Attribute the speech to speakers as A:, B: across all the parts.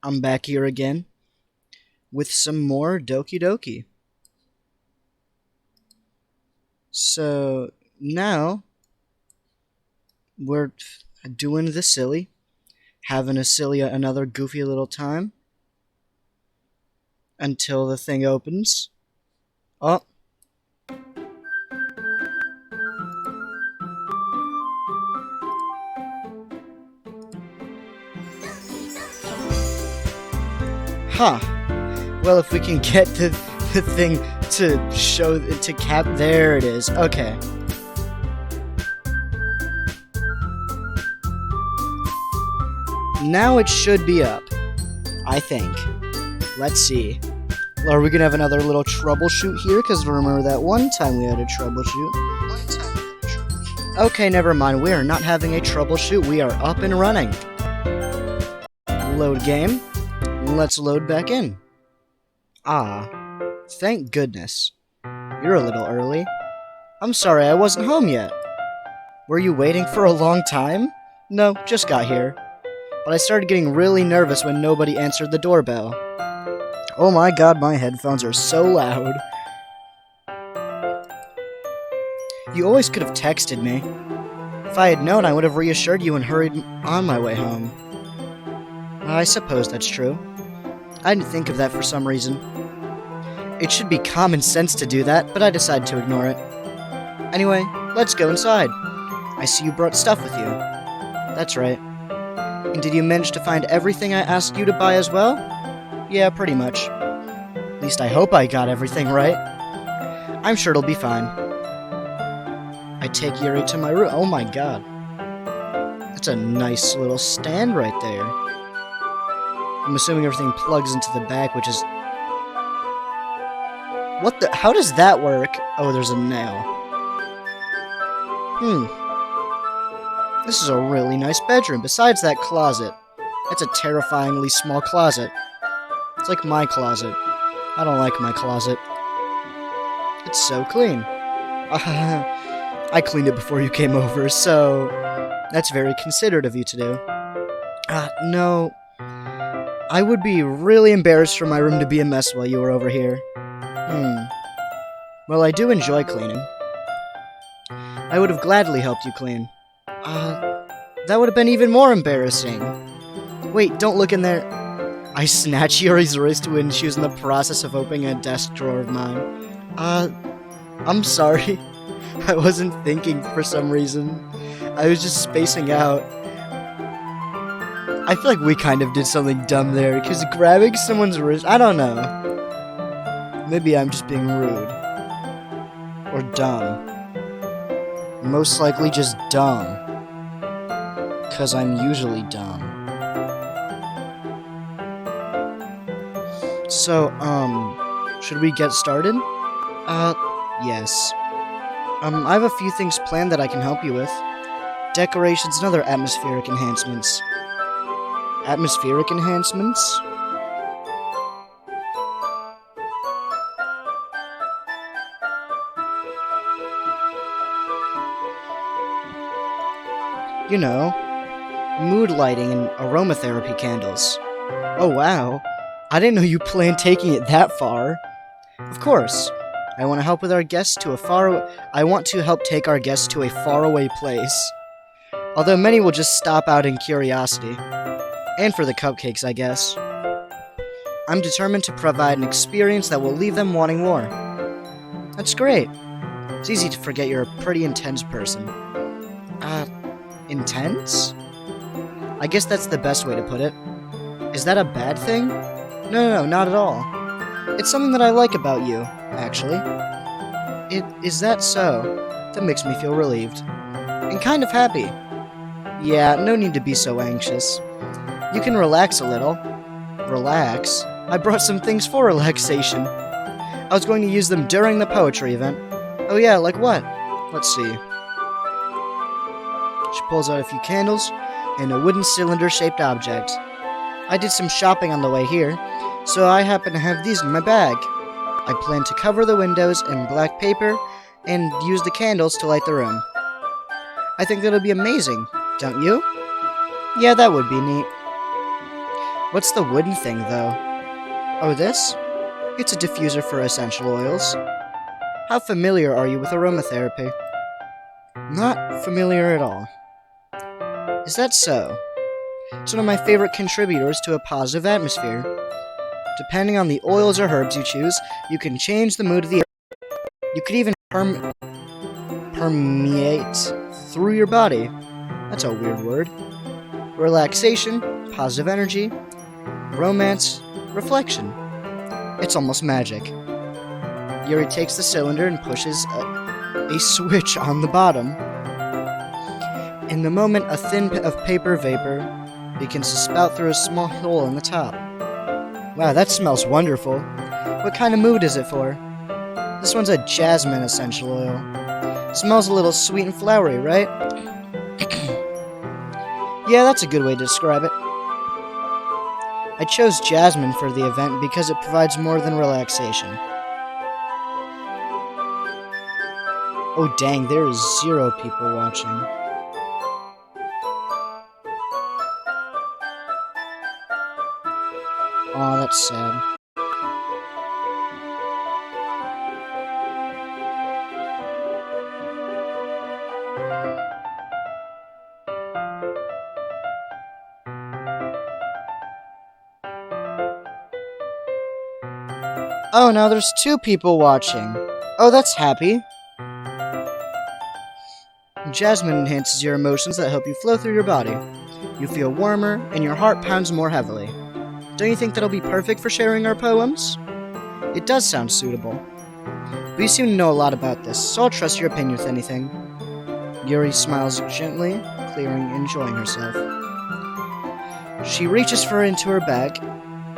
A: I'm back here again with some more Doki Doki. So now we're doing the silly, having another goofy little time until the thing opens. Oh, huh. Well, if we can get the thing to show to cap, there it is. Okay. Now it should be up, I think. Let's see. Are we gonna have another little troubleshoot here? Because remember that one time we had a troubleshoot. Okay, never mind. We are not having a troubleshoot. We are up and running. Load game. Let's load back in. Ah, thank goodness. You're a little early. I'm sorry I wasn't home yet. Were you waiting for a long time? No, just got here. But I started getting really nervous when nobody answered the doorbell. Oh my god, my headphones are so loud. You always could have texted me. If I had known, I would have reassured you and hurried on my way home. I suppose that's true. I didn't think of that for some reason. It should be common sense to do that, but I decided to ignore it. Anyway, let's go inside. I see you brought stuff with you. That's right. And did you manage to find everything I asked you to buy as well? Yeah, pretty much. At least I hope I got everything right. I'm sure it'll be fine. I take Yuri to my room. Oh my god. That's a nice little stand right there. I'm assuming everything plugs into the back, which is... What the... How does that work? Oh, there's a nail. This is a really nice bedroom, besides that closet. That's a terrifyingly small closet. It's like my closet. I don't like my closet. It's so clean. I cleaned it before you came over, so... That's very considerate of you to do. No... I would be really embarrassed for my room to be a mess while you were over here. Well, I do enjoy cleaning. I would have gladly helped you clean. That would have been even more embarrassing. Wait, don't look in there. I snatched Yuri's wrist when she was in the process of opening a desk drawer of mine. I'm sorry. I wasn't thinking for some reason. I was just spacing out. I feel like we kind of did something dumb there, because grabbing someone's wrist... I don't know. Maybe I'm just being rude. Or dumb. Most likely just dumb. Because I'm usually dumb. So, should we get started? Yes. I have a few things planned that I can help you with. Decorations and other atmospheric enhancements. Atmospheric enhancements? You know, mood lighting and aromatherapy candles. Oh wow, I didn't know you planned taking it that far. Of course, I want to help with our guests to I want to help take our guests to a faraway place. Although many will just stop out in curiosity. And for the cupcakes, I guess. I'm determined to provide an experience that will leave them wanting more. That's great. It's easy to forget you're a pretty intense person. Intense? I guess that's the best way to put it. Is that a bad thing? No, not at all. It's something that I like about you, actually. Is that so? That makes me feel relieved. And kind of happy. Yeah, no need to be so anxious. You can relax a little. Relax? I brought some things for relaxation. I was going to use them during the poetry event. Oh yeah, like what? Let's see. She pulls out a few candles and a wooden cylinder-shaped object. I did some shopping on the way here, so I happen to have these in my bag. I plan to cover the windows in black paper and use the candles to light the room. I think that'll be amazing, don't you? Yeah, that would be neat. What's the wooden thing, though? Oh, this? It's a diffuser for essential oils. How familiar are you with aromatherapy? Not familiar at all. Is that so? It's one of my favorite contributors to a positive atmosphere. Depending on the oils or herbs you choose, you can change the mood of the air. You could even permeate through your body. That's a weird word. Relaxation, positive energy, romance, reflection. It's almost magic. Yuri takes the cylinder and pushes a switch on the bottom. In the moment, a thin of paper vapor begins to spout through a small hole in the top. Wow, that smells wonderful. What kind of mood is it for? This one's a jasmine essential oil. Smells a little sweet and flowery, right? Yeah, that's a good way to describe it. I chose jasmine for the event because it provides more than relaxation. Oh dang, there is 0 people watching. Aw, that's sad. Oh, now there's 2 people watching. Oh, that's happy. Jasmine enhances your emotions that help you flow through your body. You feel warmer, and your heart pounds more heavily. Don't you think that'll be perfect for sharing our poems? It does sound suitable. But you seem to know a lot about this, so I'll trust your opinion with anything. Yuri smiles gently, clearing and enjoying herself. She reaches for into her bag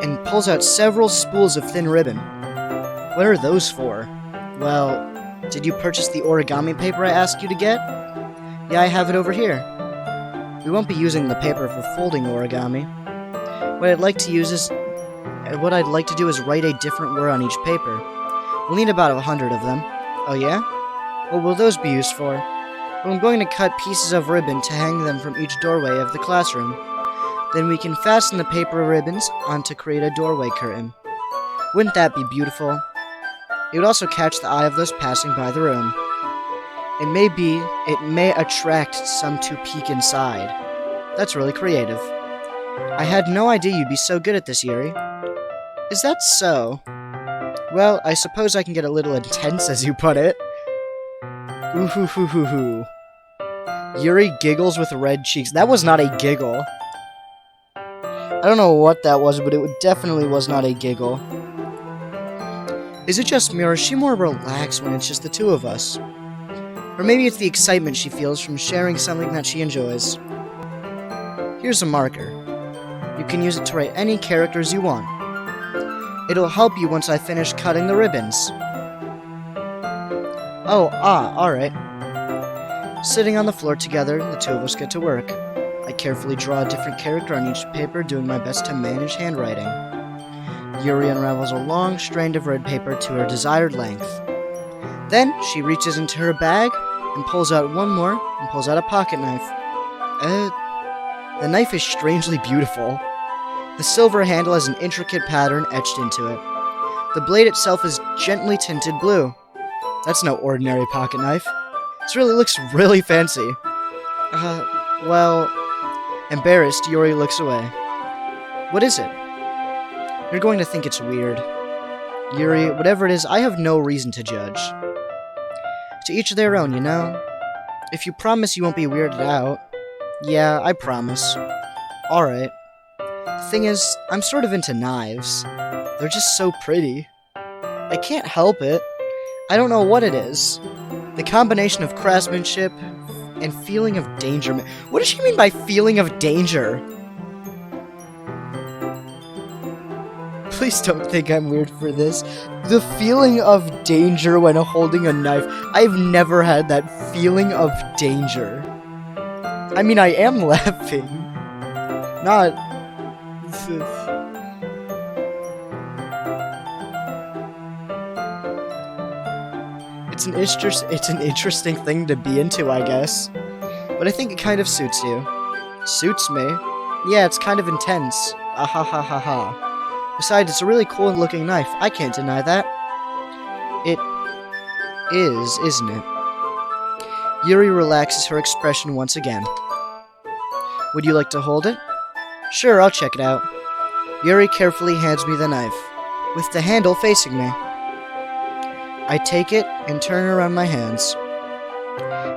A: and pulls out several spools of thin ribbon. What are those for? Well, did you purchase the origami paper I asked you to get? Yeah, I have it over here. We won't be using the paper for folding origami. What I'd like to do is write a different word on each paper. We'll need about 100 of them. Oh yeah? What will those be used for? Well, I'm going to cut pieces of ribbon to hang them from each doorway of the classroom. Then we can fasten the paper ribbons on to create a doorway curtain. Wouldn't that be beautiful? It would also catch the eye of those passing by the room. It may attract some to peek inside. That's really creative. I had no idea you'd be so good at this, Yuri. Is that so? Well, I suppose I can get a little intense, as you put it. Ooh hoo hoo hoo hoo. Yuri giggles with red cheeks. That was not a giggle. I don't know what that was, but it definitely was not a giggle. Is it just me, or is she more relaxed when it's just the 2 of us? Or maybe it's the excitement she feels from sharing something that she enjoys. Here's a marker. You can use it to write any characters you want. It'll help you once I finish cutting the ribbons. Alright. Sitting on the floor together, the 2 of us get to work. I carefully draw a different character on each paper, doing my best to manage handwriting. Yuri unravels a long strand of red paper to her desired length. Then, she reaches into her bag and pulls out one more and pulls out a pocket knife. The knife is strangely beautiful. The silver handle has an intricate pattern etched into it. The blade itself is gently tinted blue. That's no ordinary pocket knife. This really looks really fancy. Well... Embarrassed, Yuri looks away. What is it? You're going to think it's weird. Yuri, whatever it is, I have no reason to judge. To each their own, you know? If you promise you won't be weirded out... Yeah, I promise. Alright. The thing is, I'm sort of into knives. They're just so pretty. I can't help it. I don't know what it is. The combination of craftsmanship and feeling of danger. What does she mean by feeling of danger? Please don't think I'm weird for this. The feeling of danger when holding a knife. I've never had that feeling of danger. I mean, I am laughing. Not... It's an interesting thing to be into, I guess. But I think it kind of suits you. Suits me? Yeah, it's kind of intense. Ah ha ha ha ha. Besides, it's a really cool looking knife. I can't deny that. It is, isn't it? Yuri relaxes her expression once again. Would you like to hold it? Sure, I'll check it out. Yuri carefully hands me the knife, with the handle facing me. I take it and turn it around my hands.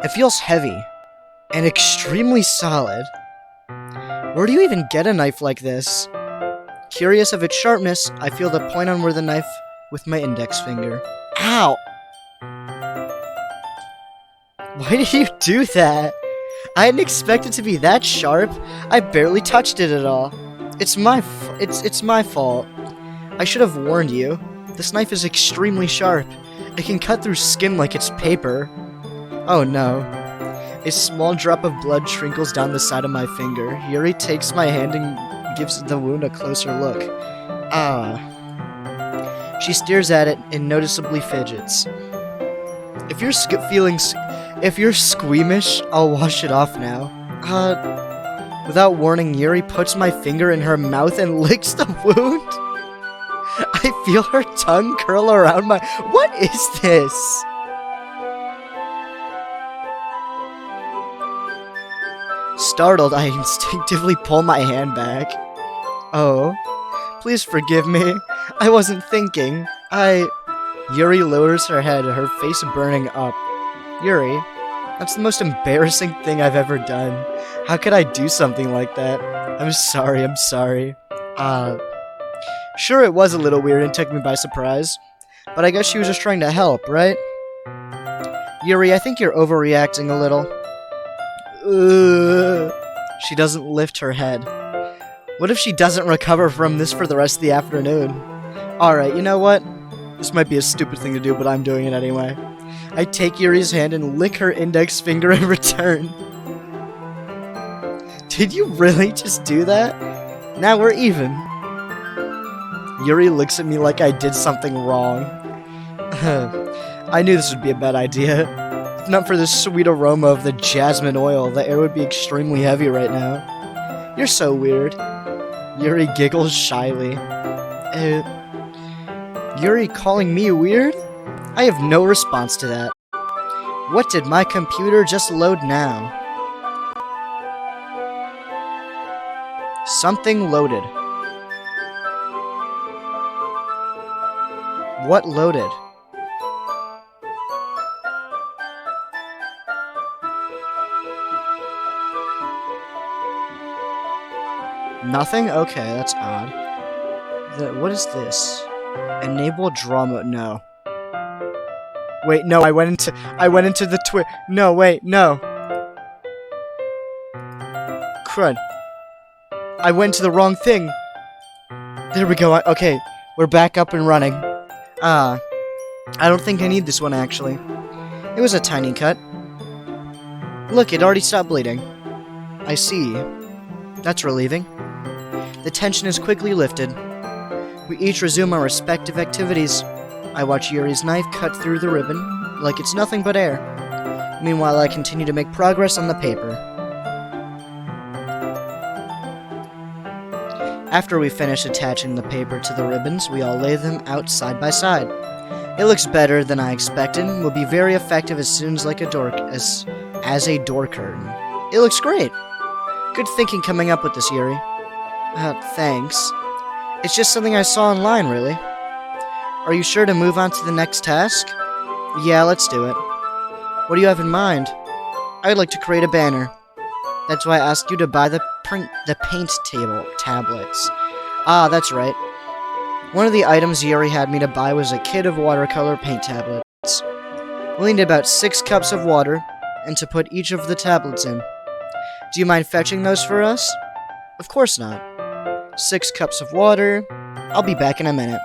A: It feels heavy and extremely solid. Where do you even get a knife like this? Curious of its sharpness, I feel the point on where the knife with my index finger. Ow! Why did you do that? I didn't expect it to be that sharp. I barely touched it at all. It's my fault. I should have warned you. This knife is extremely sharp. It can cut through skin like it's paper. Oh no. A small drop of blood trickles down the side of my finger. Yuri takes my hand and gives the wound a closer look. Ah. She stares at it and noticeably fidgets. If you're squeamish, I'll wash it off now. Without warning, Yuri puts my finger in her mouth and licks the wound. I feel her tongue curl around my... What is this? Startled, I instinctively pull my hand back. Oh, please forgive me. I wasn't thinking. Yuri lowers her head, her face burning up. Yuri, that's the most embarrassing thing I've ever done. How could I do something like that? I'm sorry. Sure, it was a little weird and took me by surprise, but I guess she was just trying to help, right? Yuri, I think you're overreacting a little. She doesn't lift her head. What if she doesn't recover from this for the rest of the afternoon? Alright, you know what? This might be a stupid thing to do, but I'm doing it anyway. I take Yuri's hand and lick her index finger in return. Did you really just do that? Now we're even. Yuri looks at me like I did something wrong. I knew this would be a bad idea. If not for the sweet aroma of the jasmine oil, the air would be extremely heavy right now. You're so weird. Yuri giggles shyly. Yuri calling me weird? I have no response to that. What did my computer just load now? Something loaded. What loaded? Nothing? Okay, that's odd. What is this? Enable drama. No. Wait, no, I went into the No, wait, no. Crud. I went to the wrong thing. There we go. Okay, we're back up and running. I don't think I need this one, actually. It was a tiny cut. Look, it already stopped bleeding. I see. That's relieving. The tension is quickly lifted. We each resume our respective activities. I watch Yuri's knife cut through the ribbon, like it's nothing but air. Meanwhile, I continue to make progress on the paper. After we finish attaching the paper to the ribbons, we all lay them out side by side. It looks better than I expected, and will be very effective as soon as as a door curtain. It looks great! Good thinking coming up with this, Yuri. Thanks. It's just something I saw online, really. Are you sure to move on to the next task? Yeah, let's do it. What do you have in mind? I'd like to create a banner. That's why I asked you to buy the paint tablets. Ah, that's right. One of the items Yuri had me to buy was a kit of watercolor paint tablets. We'll need about 6 cups of water, and to put each of the tablets in. Do you mind fetching those for us? Of course not. 6 cups of water. I'll be back in a minute.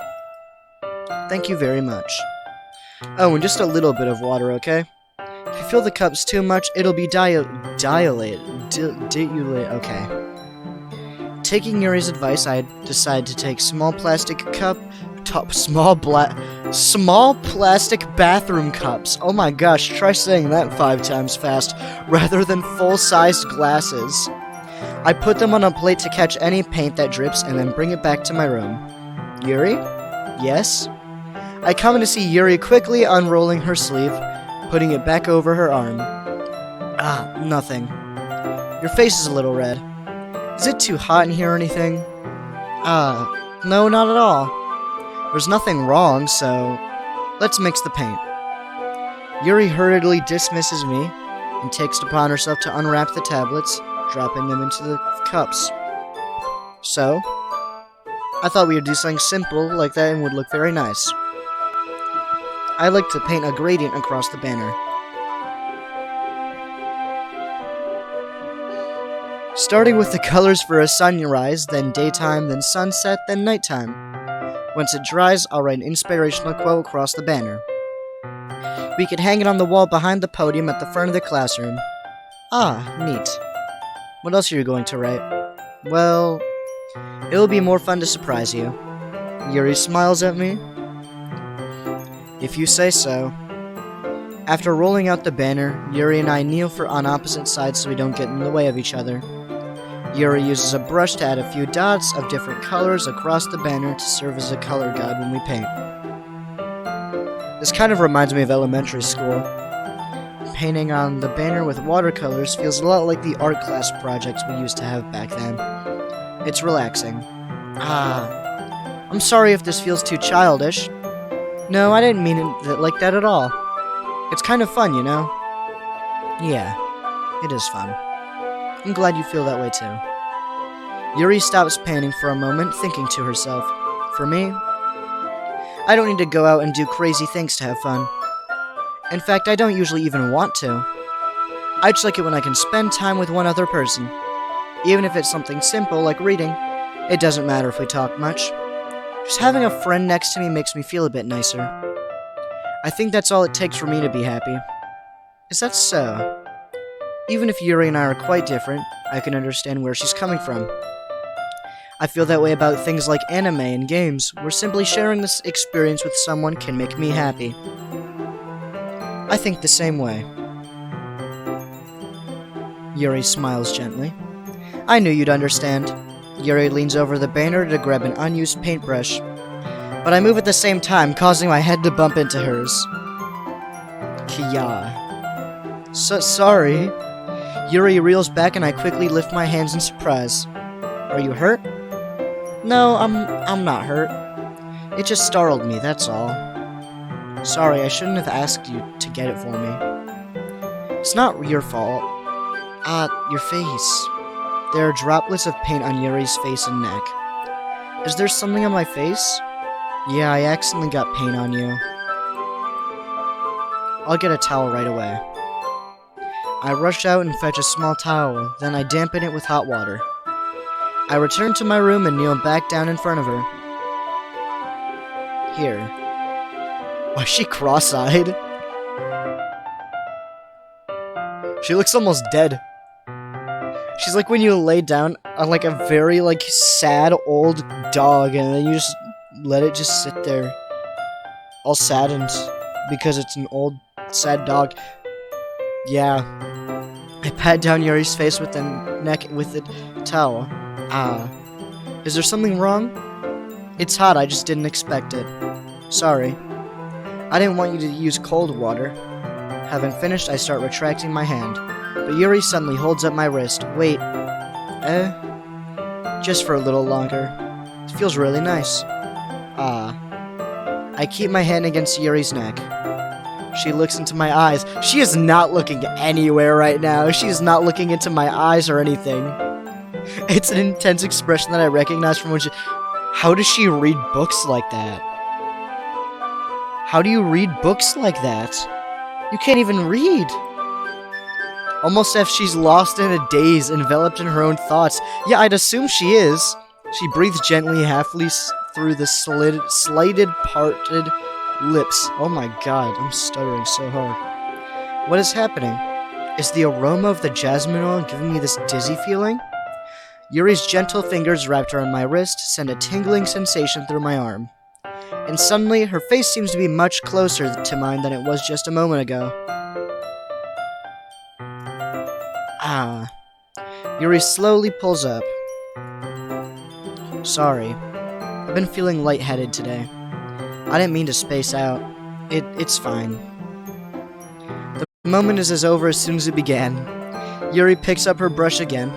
A: Thank you very much. Oh, and just a little bit of water, okay? If you fill the cups too much, it'll be dilated. Okay. Taking Yuri's advice, I decide to take small plastic bathroom cups. Oh my gosh, try saying that 5 times fast, rather than full-sized glasses. I put them on a plate to catch any paint that drips and then bring it back to my room. Yuri? Yes? I come to see Yuri quickly unrolling her sleeve, putting it back over her arm. Nothing. Your face is a little red. Is it too hot in here or anything? No, not at all. There's nothing wrong, so let's mix the paint. Yuri hurriedly dismisses me and takes it upon herself to unwrap the tablets, dropping them into the cups. So, I thought we would do something simple like that and would look very nice. I like to paint a gradient across the banner. Starting with the colors for a sunrise, then daytime, then sunset, then nighttime. Once it dries, I'll write an inspirational quote across the banner. We could hang it on the wall behind the podium at the front of the classroom. Neat. What else are you going to write? Well, it'll be more fun to surprise you. Yuri smiles at me. If you say so. After rolling out the banner, Yuri and I kneel on opposite sides so we don't get in the way of each other. Yuri uses a brush to add a few dots of different colors across the banner to serve as a color guide when we paint. This kind of reminds me of elementary school. Painting on the banner with watercolors feels a lot like the art class projects we used to have back then. It's relaxing. I'm sorry if this feels too childish. No, I didn't mean it like that at all. It's kind of fun, you know? Yeah, it is fun. I'm glad you feel that way too. Yuri stops painting for a moment, thinking to herself, for me, I don't need to go out and do crazy things to have fun. In fact, I don't usually even want to. I just like it when I can spend time with one other person. Even if it's something simple like reading, it doesn't matter if we talk much. Just having a friend next to me makes me feel a bit nicer. I think that's all it takes for me to be happy. Is that so? Even if Yuri and I are quite different, I can understand where she's coming from. I feel that way about things like anime and games, where simply sharing this experience with someone can make me happy. I think the same way. Yuri smiles gently. I knew you'd understand. Yuri leans over the banner to grab an unused paintbrush, but I move at the same time, causing my head to bump into hers. Kia. Sorry. Yuri reels back and I quickly lift my hands in surprise. Are you hurt? No, I'm not hurt. It just startled me, that's all. Sorry, I shouldn't have asked you to get it for me. It's not your fault. Your face. There are droplets of paint on Yuri's face and neck. Is there something on my face? Yeah, I accidentally got paint on you. I'll get a towel right away. I rush out and fetch a small towel, then I dampen it with hot water. I return to my room and kneel back down in front of her. Here. Why is she cross-eyed? She looks almost dead. She's like when you lay down on like a very sad old dog and then you just let it just sit there all saddened because it's an old sad dog. Yeah. I pat down Yuri's face with the towel. Is there something wrong? It's hot, I just didn't expect it. Sorry. I didn't want you to use cold water. Having finished, I start retracting my hand. But Yuri suddenly holds up my wrist. Wait. Just for a little longer. It feels really nice. I keep my hand against Yuri's neck. She looks into my eyes. She is not looking anywhere right now. She is not looking into my eyes or anything. It's an intense expression that I recognize from when she... How does she read books like that? How do you read books like that? You can't even read. Almost as if she's lost in a daze, enveloped in her own thoughts. Yeah, I'd assume she is. She breathes gently, halfly through the slighted, parted lips. Oh my god, I'm stuttering so hard. What is happening? Is the aroma of the jasmine oil giving me this dizzy feeling? Yuri's gentle fingers wrapped around my wrist send a tingling sensation through my arm. And suddenly, her face seems to be much closer to mine than it was just a moment ago. Yuri slowly pulls up. Sorry. I've been feeling lightheaded today. I didn't mean to space out. It's fine. The moment is as over as soon as it began. Yuri picks up her brush again,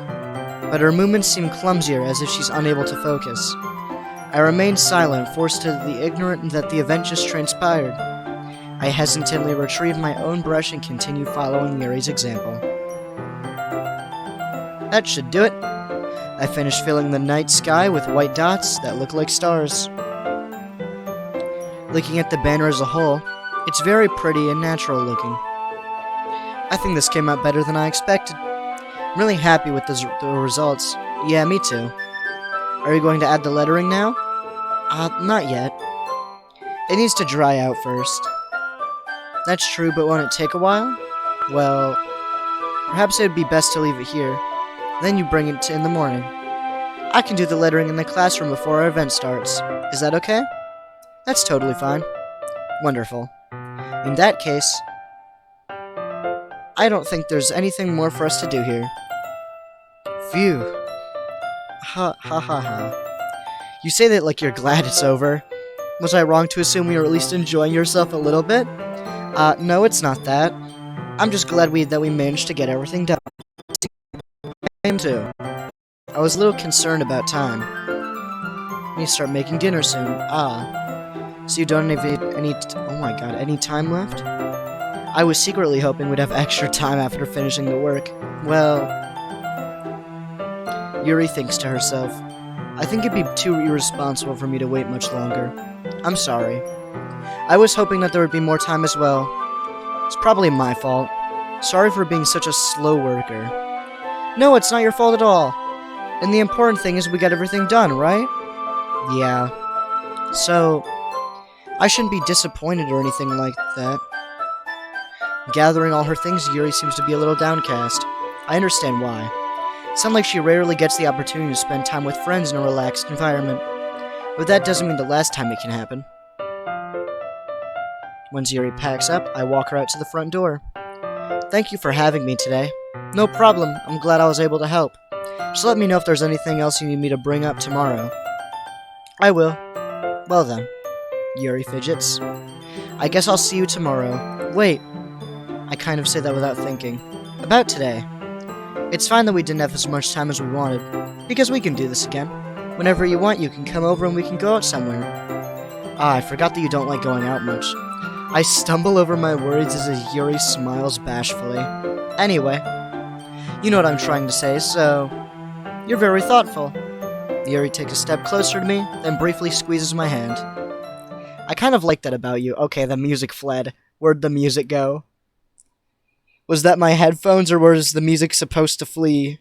A: but her movements seem clumsier as if she's unable to focus. I remain silent, forced to the ignorant that the event just transpired. I hesitantly retrieve my own brush and continue following Yuri's example. That should do it. I finish filling the night sky with white dots that look like stars. Looking at the banner as a whole, it's very pretty and natural looking. I think this came out better than I expected. I'm really happy with the results. Yeah, me too. Are you going to add the lettering now? Not yet. It needs to dry out first. That's true, but won't it take a while? Well, perhaps it would be best to leave it here. Then you bring it in the morning. I can do the lettering in the classroom before our event starts. Is that okay? That's totally fine. Wonderful. In that case, I don't think there's anything more for us to do here. Phew. Ha ha ha ha. You say that like you're glad it's over. Was I wrong to assume you were at least enjoying yourself a little bit? No, it's not that. I'm just glad that we managed to get everything done. I am too. I was a little concerned about time. We need to start making dinner soon. So you don't have any time left? I was secretly hoping we'd have extra time after finishing the work. Well, Yuri thinks to herself, I think it'd be too irresponsible for me to wait much longer. I'm sorry. I was hoping that there would be more time as well. It's probably my fault. Sorry for being such a slow worker. No, it's not your fault at all. And the important thing is we got everything done, right? Yeah. So, I shouldn't be disappointed or anything like that. Gathering all her things, Yuri seems to be a little downcast. I understand why. It sounds like she rarely gets the opportunity to spend time with friends in a relaxed environment. But that doesn't mean the last time it can happen. Once Yuri packs up, I walk her out to the front door. Thank you for having me today. No problem, I'm glad I was able to help. Just let me know if there's anything else you need me to bring up tomorrow. I will. Well then. Yuri fidgets. I guess I'll see you tomorrow. Wait. I kind of say that without thinking. About today. It's fine that we didn't have as much time as we wanted, because we can do this again. Whenever you want, you can come over and we can go out somewhere. I forgot that you don't like going out much. I stumble over my words as Yuri smiles bashfully. Anyway, you know what I'm trying to say, so... You're very thoughtful. Yuri takes a step closer to me, then briefly squeezes my hand. I kind of like that about you. Okay, the music fled. Where'd the music go? Was that my headphones, or was the music supposed to flee?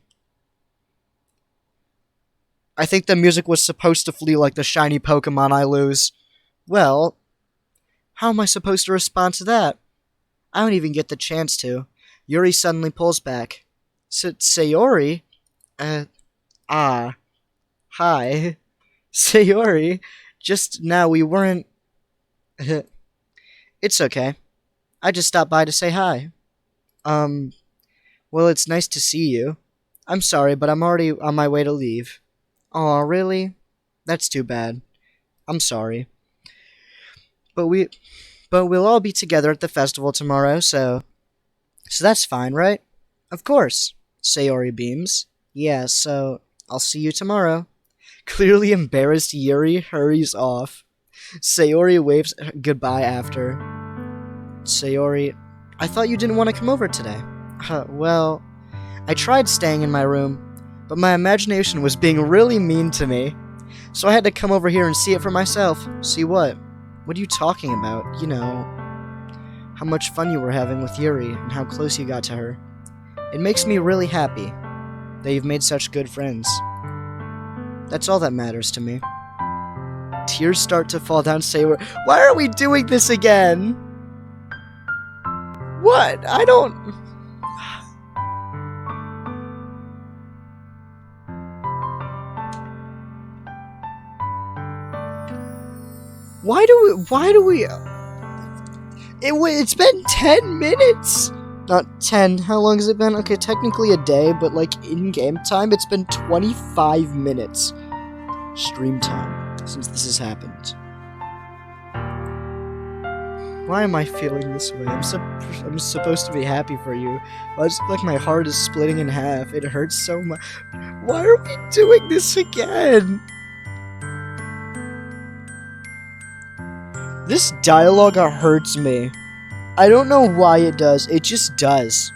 A: I think the music was supposed to flee like the shiny Pokemon I lose. Well, how am I supposed to respond to that? I don't even get the chance to. Yuri suddenly pulls back. Sayori? Hi. Sayori, just now we weren't... It's okay. I just stopped by to say hi. Well, it's nice to see you. I'm sorry, but I'm already on my way to leave. Aw, really? That's too bad. I'm sorry. But we'll all be together at the festival tomorrow, so that's fine, right? Of course. Sayori beams. Yeah, so I'll see you tomorrow. Clearly embarrassed, Yuri hurries off. Sayori waves goodbye after. Sayori, I thought you didn't want to come over today. Well, I tried staying in my room, but my imagination was being really mean to me. So I had to come over here and see it for myself. See what? What are you talking about? You know, how much fun you were having with Yuri and how close you got to her. It makes me really happy that you've made such good friends. That's all that matters to me. Tears start to fall down Sayori. Why are we doing this again? What? I don't... Why do we... It's been 10 minutes! Not 10. How long has it been? Okay, technically a day, but like in game time, it's been 25 minutes stream time since this has happened. Why am I feeling this way? I'm supposed to be happy for you. Why does it feel like my heart is splitting in half? It hurts so much. Why are we doing this again? This dialogue hurts me. I don't know why it does. It just does.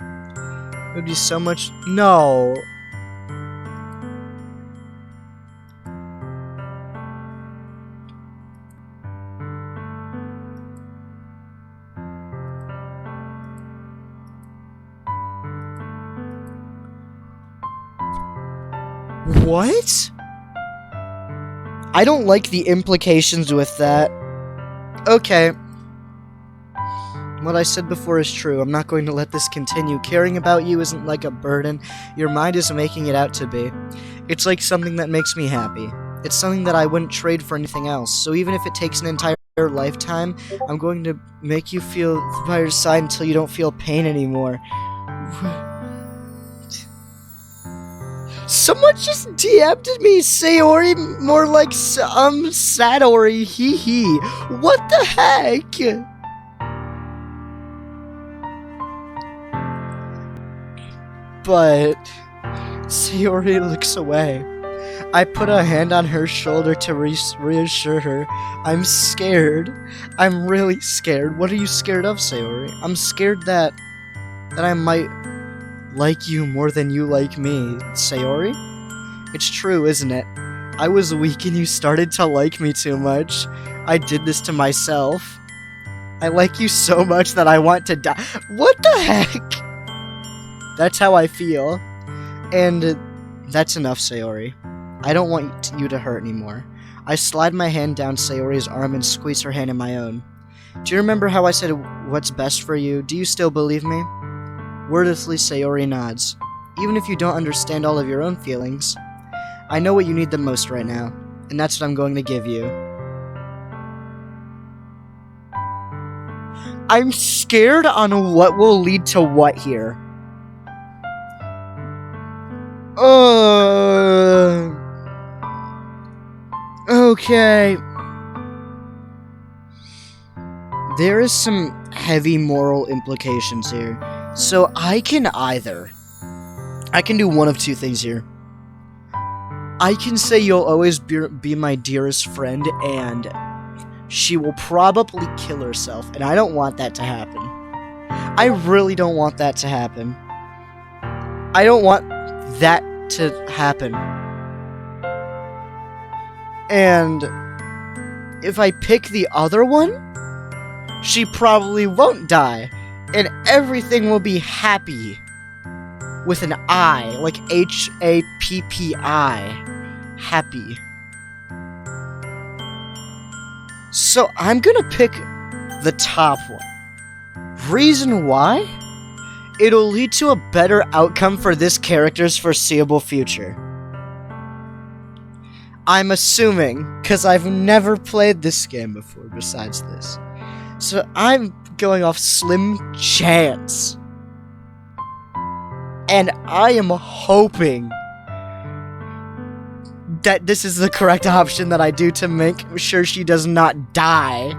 A: It would be so much... No. What? I don't like the implications with that. Okay. What I said before is true. I'm not going to let this continue. Caring about you isn't like a burden. Your mind is making it out to be. It's like something that makes me happy. It's something that I wouldn't trade for anything else. So even if it takes an entire lifetime, I'm going to make you feel by your side until you don't feel pain anymore. Someone just DM'd me, Sayori, more like, Satori, hee hee. What the heck? But Sayori looks away. I put a hand on her shoulder to reassure her. I'm scared. I'm really scared. What are you scared of, Sayori? I'm scared that I might like you more than you like me, Sayori? It's true, isn't it? I was weak and you started to like me too much. I did this to myself. I like you so much that I want to die. What the heck? That's how I feel. And that's enough, Sayori. I don't want you to hurt anymore. I slide my hand down Sayori's arm and squeeze her hand in my own. Do you remember how I said what's best for you? Do you still believe me? Wordlessly, Sayori nods. Even if you don't understand all of your own feelings, I know what you need the most right now, and that's what I'm going to give you. I'm scared on what will lead to what here. Okay. There is some heavy moral implications here. So I can do one of two things here. I can say you'll always be my dearest friend, and she will probably kill herself, and I don't want that to happen. I really don't want that to happen. I don't want that to happen. And if I pick the other one, she probably won't die. And everything will be happy. With an I, like H-A-P-P-I. Happy. So I'm gonna pick the top one. Reason why? It'll lead to a better outcome for this character's foreseeable future. I'm assuming, because I've never played this game before besides this. So I'm going off slim chance. And I am hoping that this is the correct option that I do to make sure she does not die.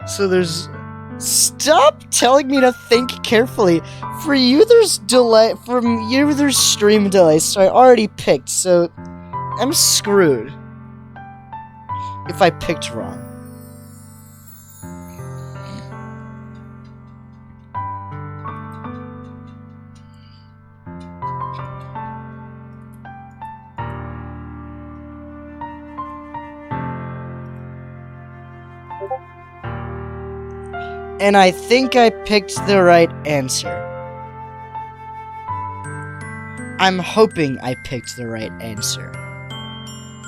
A: So there's... Stop telling me to think carefully. For you there's delay, from you there's stream delay, so I already picked, so I'm screwed. If I picked wrong. And I think I picked the right answer. I'm hoping I picked the right answer.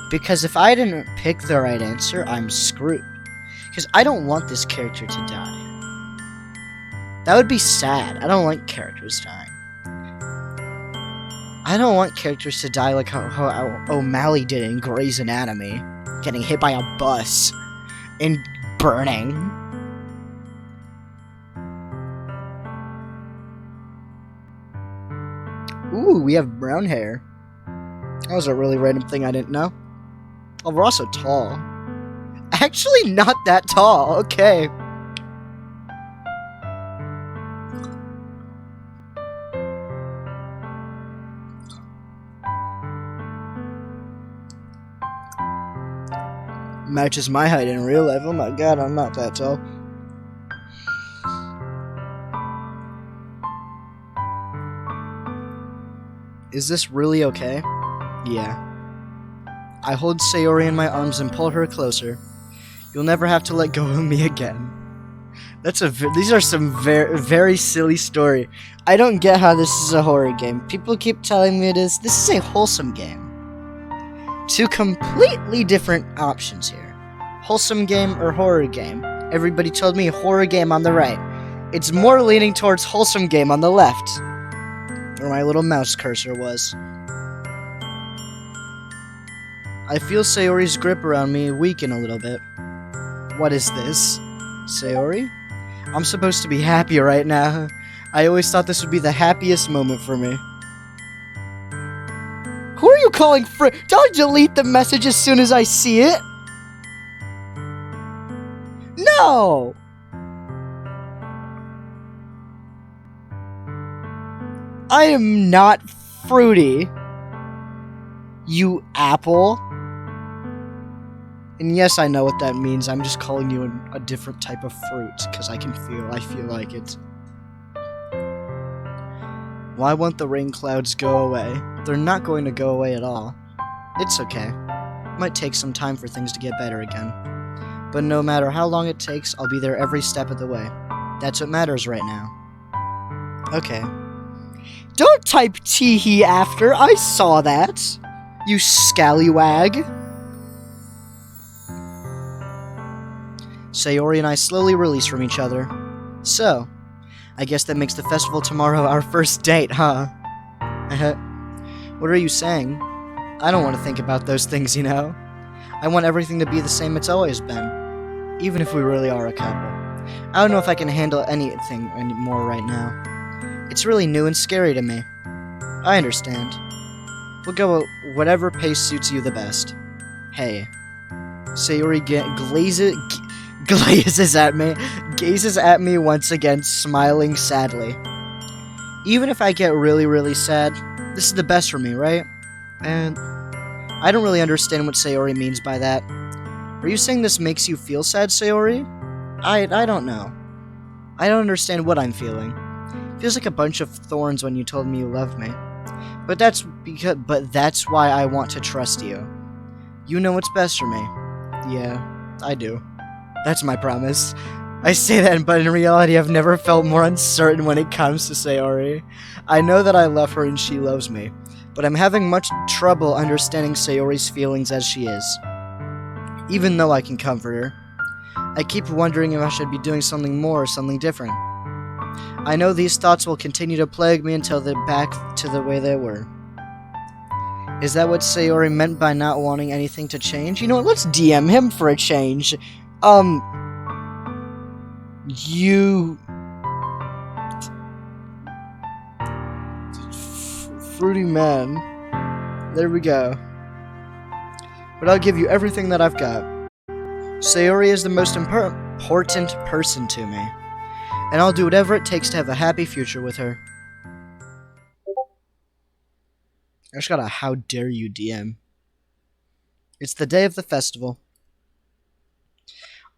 A: Because if I didn't pick the right answer, I'm screwed. Because I don't want this character to die. That would be sad. I don't like characters dying. I don't want characters to die like how O'Malley did in Grey's Anatomy, getting hit by a bus and burning. Ooh, we have brown hair. That was a really random thing I didn't know. Oh, we're also tall. Actually, not that tall. Okay. Matches my height in real life. Oh my god, I'm not that tall. Is this really okay? Yeah. I hold Sayori in my arms and pull her closer. You'll never have to let go of me again. These are some very silly story. I don't get how this is a horror game. People keep telling me it is. This is a wholesome game. Two completely different options here. Wholesome game or horror game. Everybody told me horror game on the right. It's more leaning towards wholesome game on the left. Where my little mouse cursor was. I feel Sayori's grip around me weaken a little bit. What is this? Sayori? I'm supposed to be happy right now. I always thought this would be the happiest moment for me. Who are you calling Don't delete the message as soon as I see it! No! I am not fruity. You apple. And yes, I know what that means. I'm just calling you a different type of fruit, because I feel like it. Why won't the rain clouds go away? They're not going to go away at all. It's okay. It might take some time for things to get better again. But no matter how long it takes, I'll be there every step of the way. That's what matters right now. Okay. Don't type tee-hee after, I saw that! You scallywag! Sayori and I slowly release from each other. So, I guess that makes the festival tomorrow our first date, huh? What are you saying? I don't want to think about those things, you know? I want everything to be the same it's always been. Even if we really are a couple. I don't know if I can handle anything anymore right now. It's really new and scary to me. I understand. We'll go at whatever pace suits you the best. Hey. Sayori gazes at me once again, smiling sadly. Even if I get really, really sad, this is the best for me, right? And I don't really understand what Sayori means by that. Are you saying this makes you feel sad, Sayori? I don't know. I don't understand what I'm feeling. It feels like a bunch of thorns when you told me you loved me. But that's why I want to trust you. You know what's best for me. Yeah, I do. That's my promise. I say that, but in reality, I've never felt more uncertain when it comes to Sayori. I know that I love her and she loves me, but I'm having much trouble understanding Sayori's feelings as she is. Even though I can comfort her, I keep wondering if I should be doing something more or something different. I know these thoughts will continue to plague me until they're back to the way they were. Is that what Sayori meant by not wanting anything to change? You know what, let's DM him for a change. You... Fruity man. There we go. But I'll give you everything that I've got. Sayori is the most important person to me. And I'll do whatever it takes to have a happy future with her. I just got a how dare you DM. It's the day of the festival.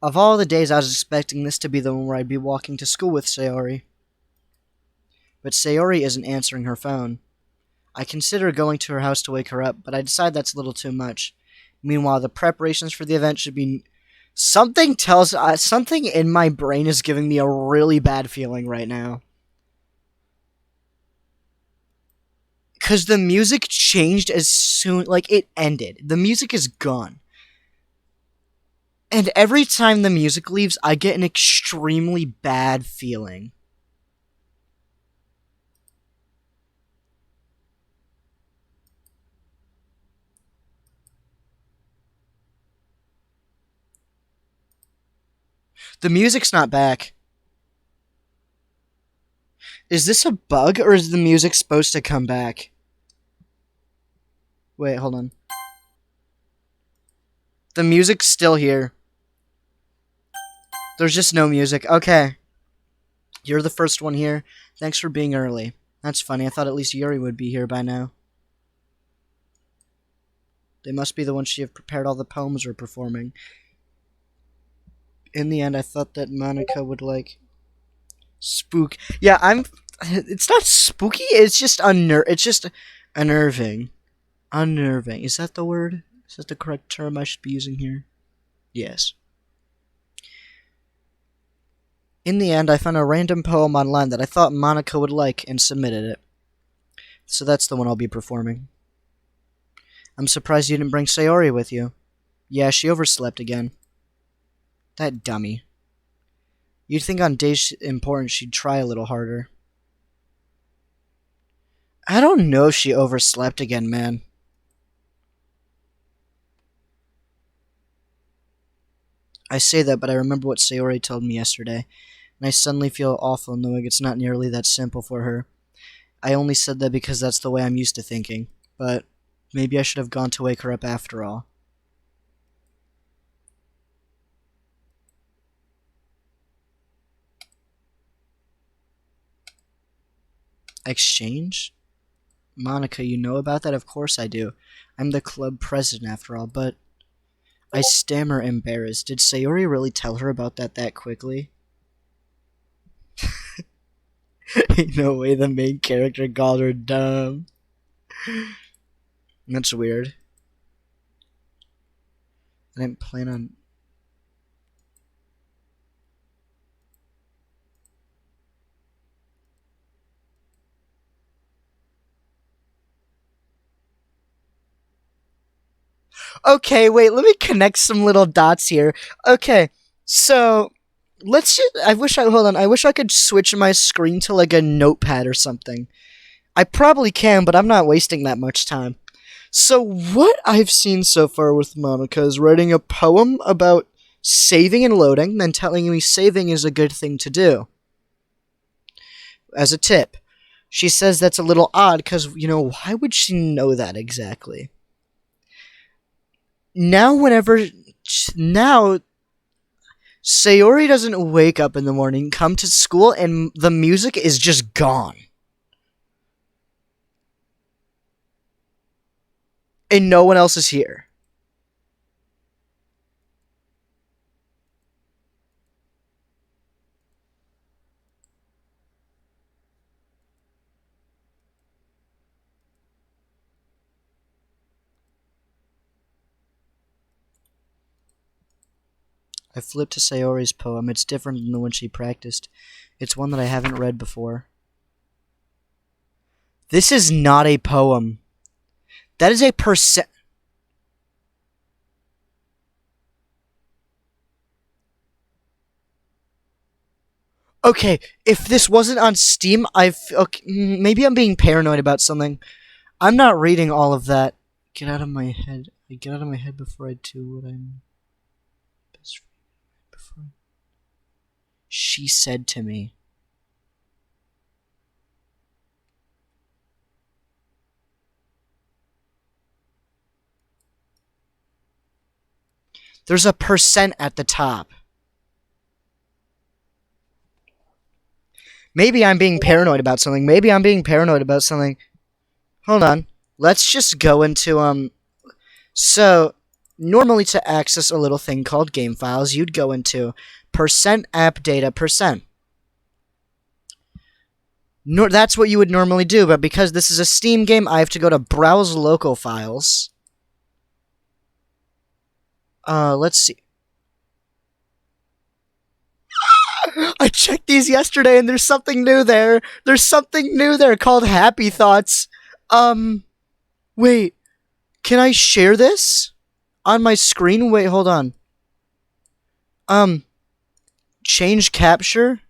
A: Of all the days, I was expecting this to be the one where I'd be walking to school with Sayori. But Sayori isn't answering her phone. I consider going to her house to wake her up, but I decide that's a little too much. Meanwhile, the preparations for the event should be... Something in my brain is giving me a really bad feeling right now. Because the music changed as soon... it ended. The music is gone. And every time the music leaves, I get an extremely bad feeling. The music's not back. Is this a bug, or is the music supposed to come back? Wait, hold on. The music's still here. There's just no music. Okay. You're the first one here. Thanks for being early. That's funny. I thought at least Yuri would be here by now. They must be the ones she have prepared all the poems we're performing. In the end, I thought that Monica would like... Spook. Yeah, it's not spooky, it's just unnerving. Unnerving. Is that the word? Is that the correct term I should be using here? Yes. In the end, I found a random poem online that I thought Monica would like and submitted it. So that's the one I'll be performing. I'm surprised you didn't bring Sayori with you. Yeah, she overslept again. That dummy. You'd think on days important she'd try a little harder. I don't know if she overslept again, man. I say that, but I remember what Sayori told me yesterday, and I suddenly feel awful knowing it's not nearly that simple for her. I only said that because that's the way I'm used to thinking, but maybe I should have gone to wake her up after all. Exchange? Monica, you know about that? Of course I do. I'm the club president after all, but... I stammer embarrassed. Did Sayori really tell her about that quickly? Ain't no way the main character called her dumb. That's weird. I didn't plan on... Okay, wait, let me connect some little dots here. Okay, so let's just, hold on, I wish I could switch my screen to like a notepad or something. I probably can, but I'm not wasting that much time. So what I've seen so far with Monica is writing a poem about saving and loading, then telling me saving is a good thing to do. As a tip. She says that's a little odd because, why would she know that exactly? Now Sayori doesn't wake up in the morning, come to school, and the music is just gone. And no one else is here. I flipped to Sayori's poem. It's different than the one she practiced. It's one that I haven't read before. This is not a poem. That is a percent... Okay, if this wasn't on Steam, maybe I'm being paranoid about something. I'm not reading all of that. Get out of my head. I get out of my head before I do what I'm... Before... She said to me. There's a percent at the top. Maybe I'm being paranoid about something. Hold on. Let's just go into, So, normally to access a little thing called game files, you'd go into percent app data percent. That's what you would normally do, but because this is a Steam game, I have to go to browse local files. Let's see. I checked these yesterday and there's something new there. There's something new there called Happy Thoughts. Wait. Can I share this? On my screen? Wait, hold on. Change capture?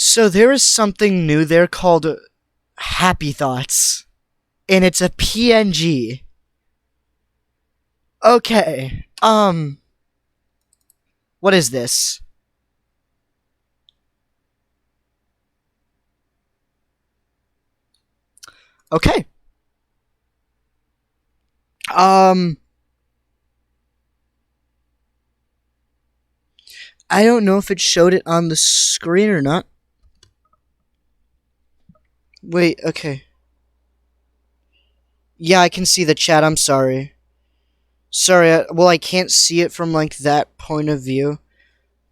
A: So there is something new there called Happy Thoughts. And it's a PNG. Okay. What is this? Okay. I don't know if it showed it on the screen or not. Wait, okay. Yeah, I can see the chat. I'm sorry. Sorry, well, I can't see it from, like, that point of view,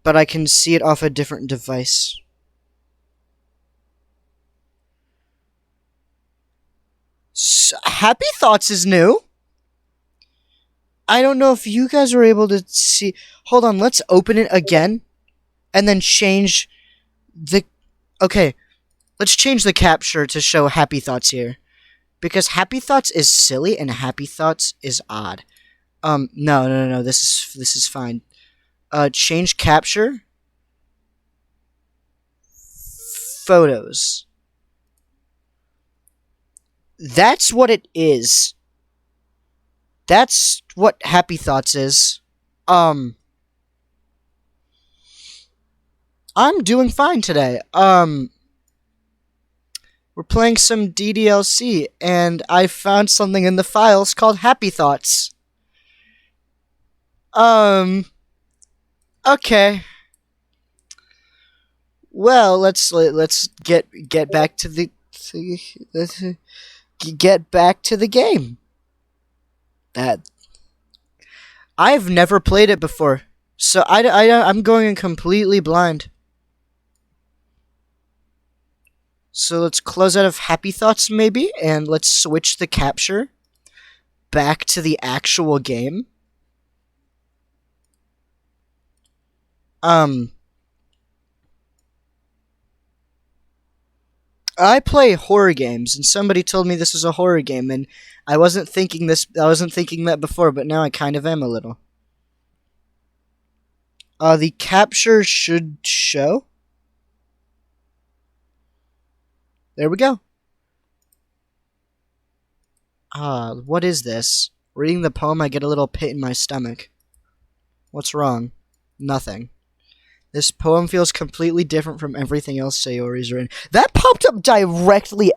A: but I can see it off a different device. Happy Thoughts is new. I don't know if you guys are able to see. Hold on, let's open it again, and then change the... Okay, let's change the capture to show Happy Thoughts here. Because Happy Thoughts is silly, and Happy Thoughts is odd. No, this is fine. Change capture. Photos. That's what it is. That's what Happy Thoughts is. I'm doing fine today. We're playing some DDLC, and I found something in the files called Happy Thoughts. Okay. Well, let's get back to the get back to the game. That I've never played it before, so I'm going in completely blind. So let's close out of Happy Thoughts maybe, and let's switch the capture back to the actual game. I play horror games, and somebody told me this was a horror game, and I wasn't thinking that before, but now I kind of am a little. The capture should show. There we go. What is this? Reading the poem, I get a little pit in my stomach. What's wrong? Nothing. This poem feels completely different from everything else Sayori's written. That popped up directly.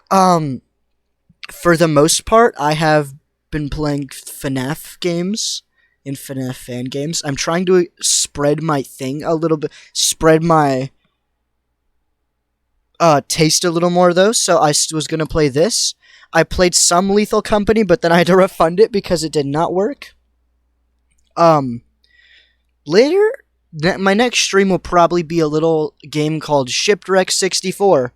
A: For the most part, I have been playing FNAF games and FNAF fan games. I'm trying to spread my thing a little bit, spread my taste a little more, though, so I was going to play this. I played some Lethal Company, but then I had to refund it because it did not work. Later, my next stream will probably be a little game called Shipwreck 64.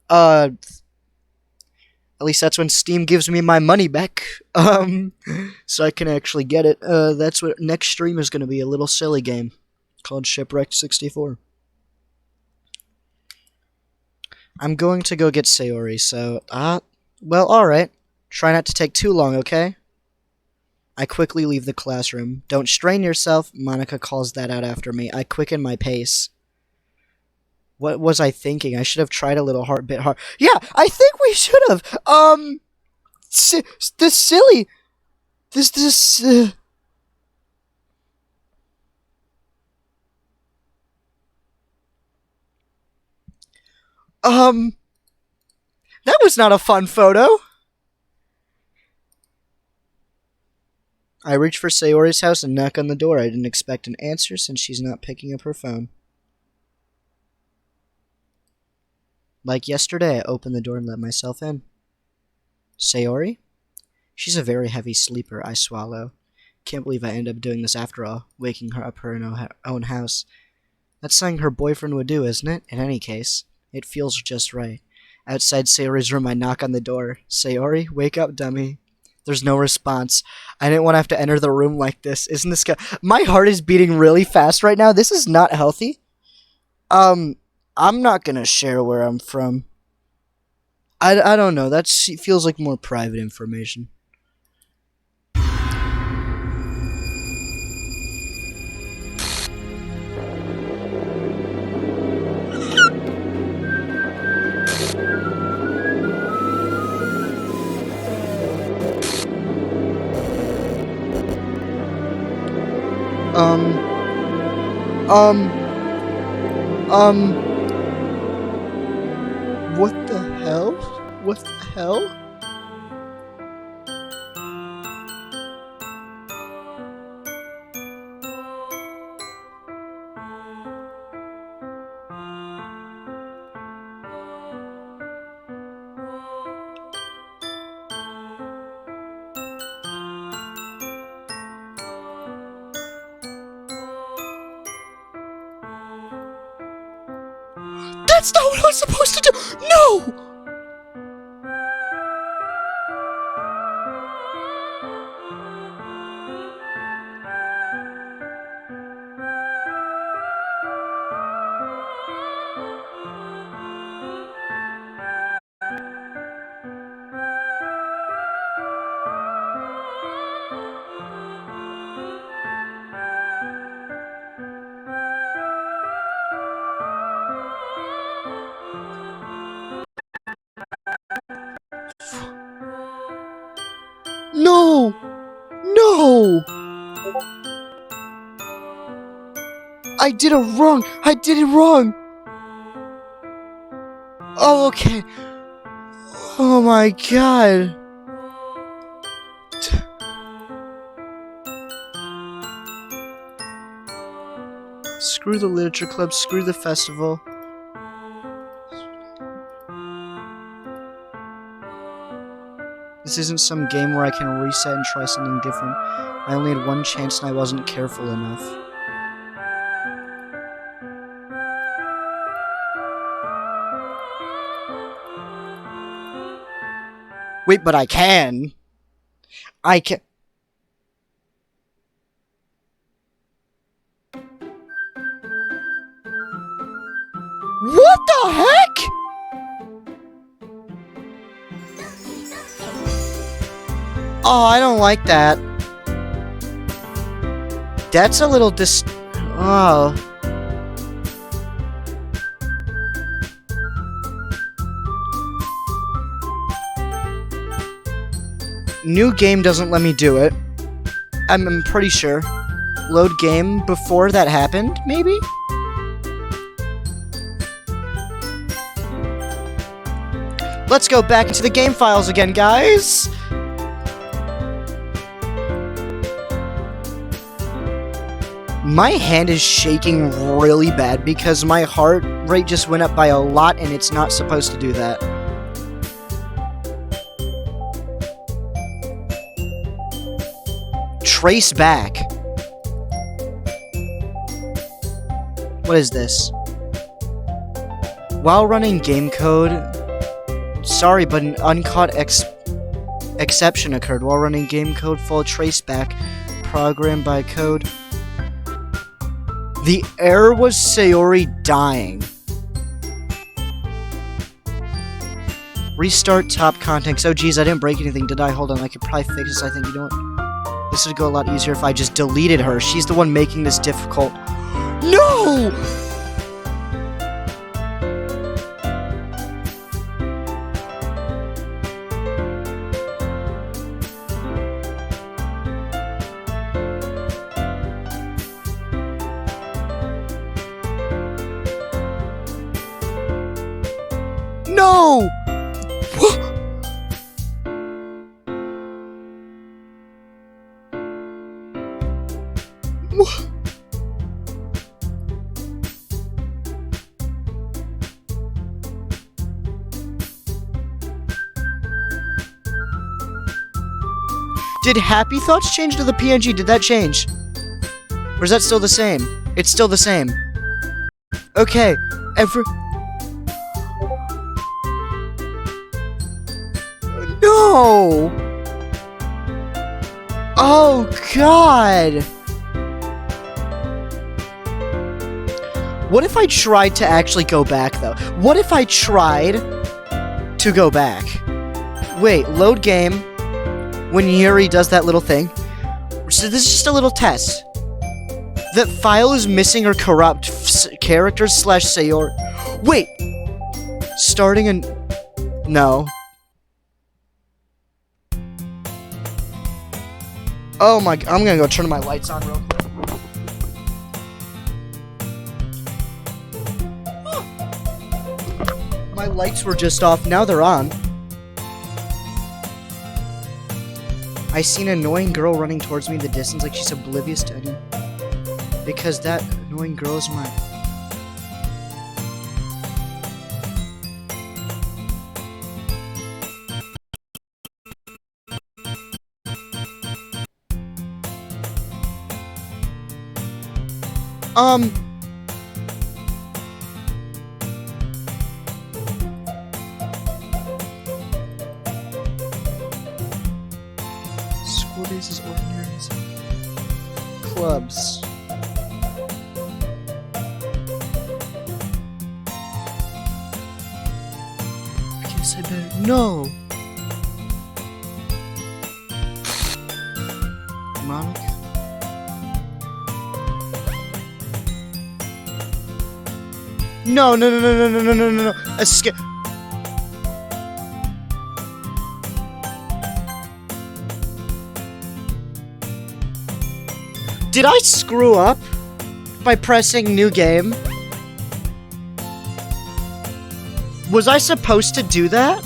A: At least that's when Steam gives me my money back. So I can actually get it. That's what next stream is going to be, a little silly game called Shipwreck 64. I'm going to go get Sayori, so, well, alright. Try not to take too long, okay? I quickly leave the classroom. Don't strain yourself, Monica calls that out after me. I quicken my pace. What was I thinking? I should have tried a little bit hard. Yeah, I think we should have. This silly. That was not a fun photo. I reach for Sayori's house and knock on the door. I didn't expect an answer since she's not picking up her phone. Like yesterday, I opened the door and let myself in. Sayori? She's a very heavy sleeper, I swallow. Can't believe I ended up doing this after all, waking her up her own house. That's something her boyfriend would do, isn't it? In any case, it feels just right. Outside Sayori's room, I knock on the door. Sayori, wake up, dummy. There's no response. I didn't want to have to enter the room like this. Isn't this my heart is beating really fast right now. This is not healthy. I'm not gonna share where I'm from. I don't know. That feels like more private information. What the hell? What the hell? That's not what I was supposed to do! No! No! No! I did it wrong! I did it wrong! Oh, okay. Oh my god. Screw the literature club, screw the festival. This isn't some game where I can reset and try something different. I only had one chance and I wasn't careful enough. Wait, but I can. I can. What the heck? Oh, I don't like that. That's a little Oh. New game doesn't let me do it. I'm pretty sure. Load game before that happened, maybe? Let's go back into the game files again, guys! My hand is shaking really bad because my heart rate just went up by a lot and it's not supposed to do that. Trace back. What is this? While running game code... Sorry, but an uncaught exception occurred. While running game code, full traceback program by code. The error was Sayori dying. Restart top context. Oh geez, I didn't break anything, did I? Hold on, I could probably fix this. I think, you know what? This would go a lot easier if I just deleted her. She's the one making this difficult. No! No! Did Happy Thoughts change to the PNG? Did that change? Or is that still the same? It's still the same. Okay, No! Oh, God! What if I tried to actually go back, though? What if I tried to go back? Wait, load game. When Yuri does that little thing. So this is just a little test. That file is missing or corrupt characters / Sayori. Wait! Starting and... No. Oh my... I'm gonna go turn my lights on real quick. lights were just off, now they're on. I seen an annoying girl running towards me in the distance like she's oblivious to any... Because that annoying girl is my... School days is ordinary. Clubs. I guess I better... No! Monica? No, no, no, no, no, no, no, no, no. Escape. Did I screw up by pressing new game? Was I supposed to do that?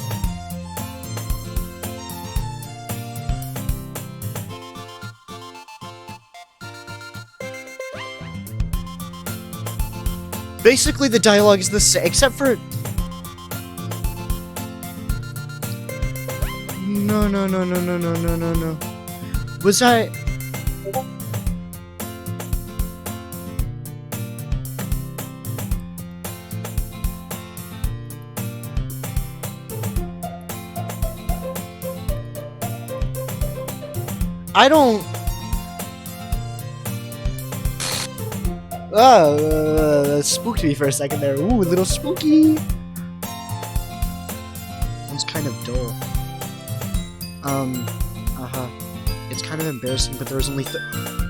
A: Basically, the dialogue is the same, except for... No, no, no, no, no, no, no, no, no. Was I... I don't... Spooked me for a second there. Ooh, a little spooky. Sounds kind of dull. It's kind of embarrassing, but there was only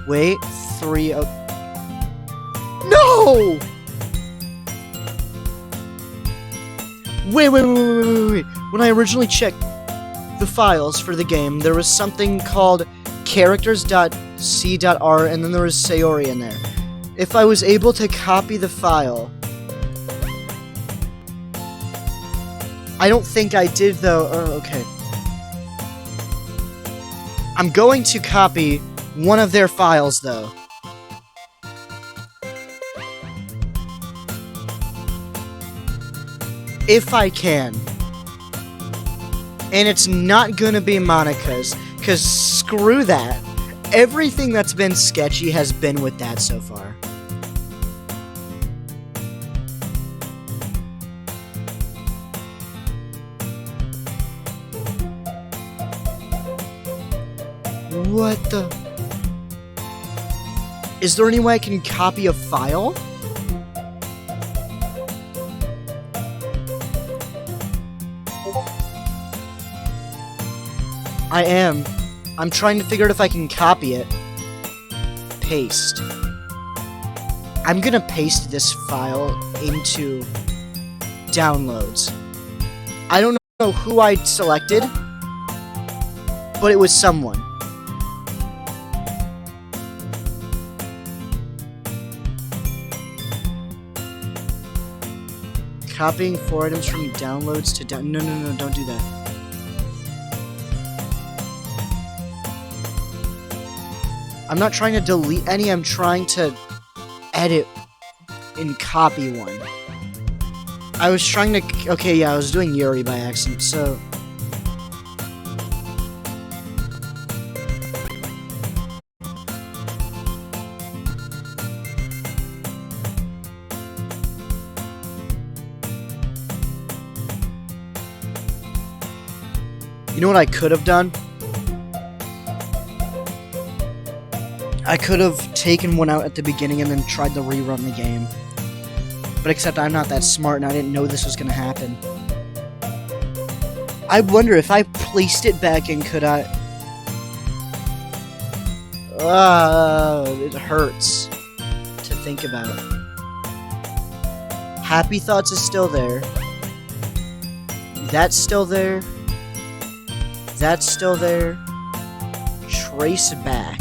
A: wait, 3 of... No! Wait. When I originally checked the files for the game, there was something called characters.c.r, and then there was Sayori in there. If I was able to copy the file... I don't think I did, though. Oh, okay. I'm going to copy one of their files, though. If I can. And it's not gonna be Monica's, because screw that. Everything that's been sketchy has been with that so far. What the... Is there any way I can copy a file? I am. I'm trying to figure out if I can copy it. Paste. I'm gonna paste this file into downloads. I don't know who I selected, but it was someone. Copying 4 items from downloads to down... No, don't do that. I'm not trying to delete any, I'm trying to edit and copy one. I was trying to... Okay, yeah, I was doing Yuri by accident, so... You know what I could have done? I could have taken one out at the beginning and then tried to rerun the game. But except I'm not that smart and I didn't know this was gonna happen. I wonder if I placed it back in, could I... It hurts to think about. Happy Thoughts is still there. That's still there. That's still there. Trace back.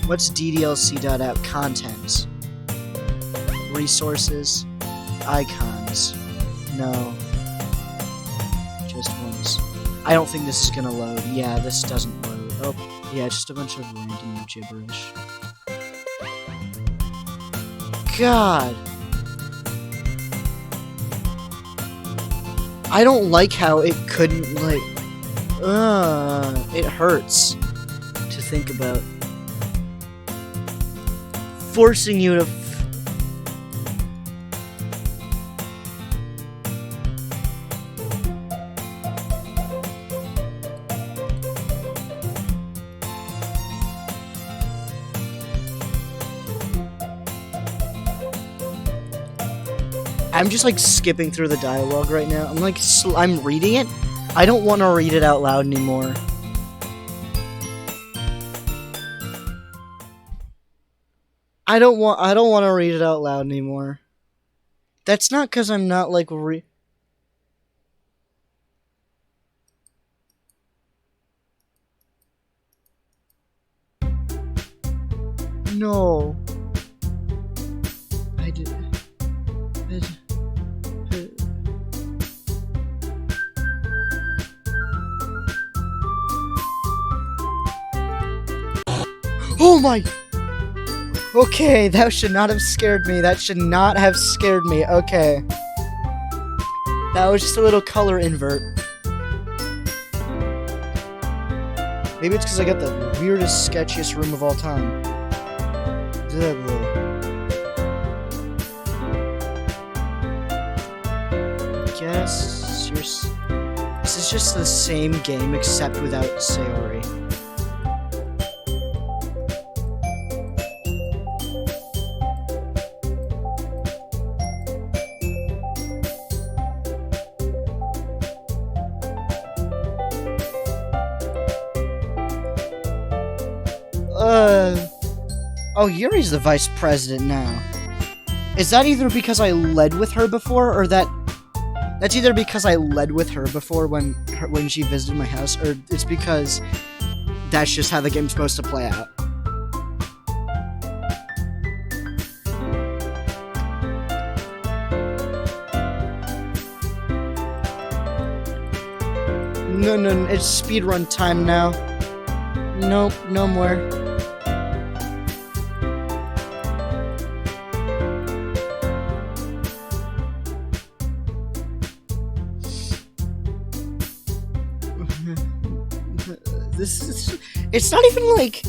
A: What's ddlc.app? Contents. resources, icons. No. Just ones. I don't think this is gonna load. Yeah, this doesn't load. Oh, yeah, just a bunch of random gibberish. God! I don't like how it couldn't, like... it hurts to think about. Forcing you to... I'm just like skipping through the dialogue right now. I'm like, I'm reading it. I don't want to read it out loud anymore. I don't want to read it out loud anymore. That's not because I'm not like No. I did. Oh my! Okay, that should not have scared me. That should not have scared me. Okay. That was just a little color invert. Maybe it's because I got the weirdest, sketchiest room of all time. Guess this is just the same game except without Sayori. Oh, Yuri's the vice president now. Is that either because I led with her before, or that's either because I led with her before when she visited my house, or it's because that's just how the game's supposed to play out. No, it's speedrun time now. Nope, no more. It's not even like...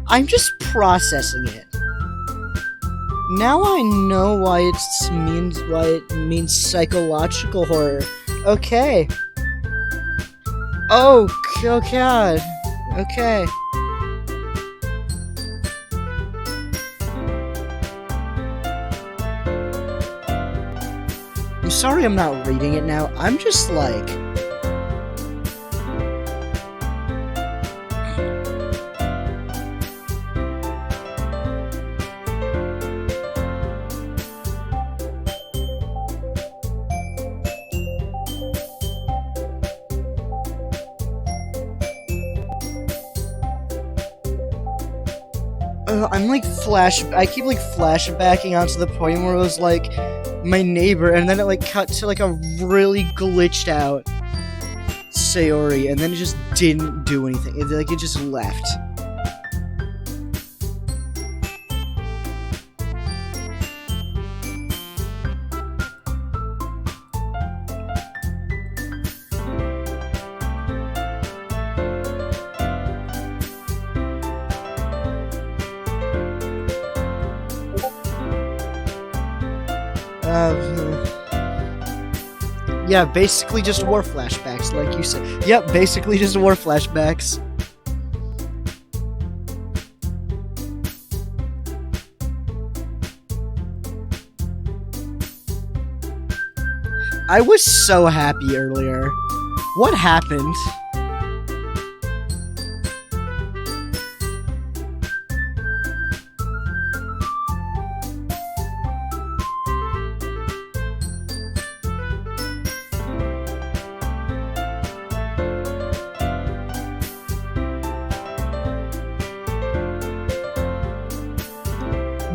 A: I'm just processing it. Now I know why it means psychological horror. Okay. Oh god. Okay. I'm sorry I'm not reading it now. I'm just like... I'm like I keep like flashbacking onto the point where it was like my neighbor, and then it like cut to like a really glitched out Sayori, and then it just didn't do anything. It just left. Yeah, basically just war flashbacks, like you said. Yep, basically just war flashbacks. I was so happy earlier. What happened?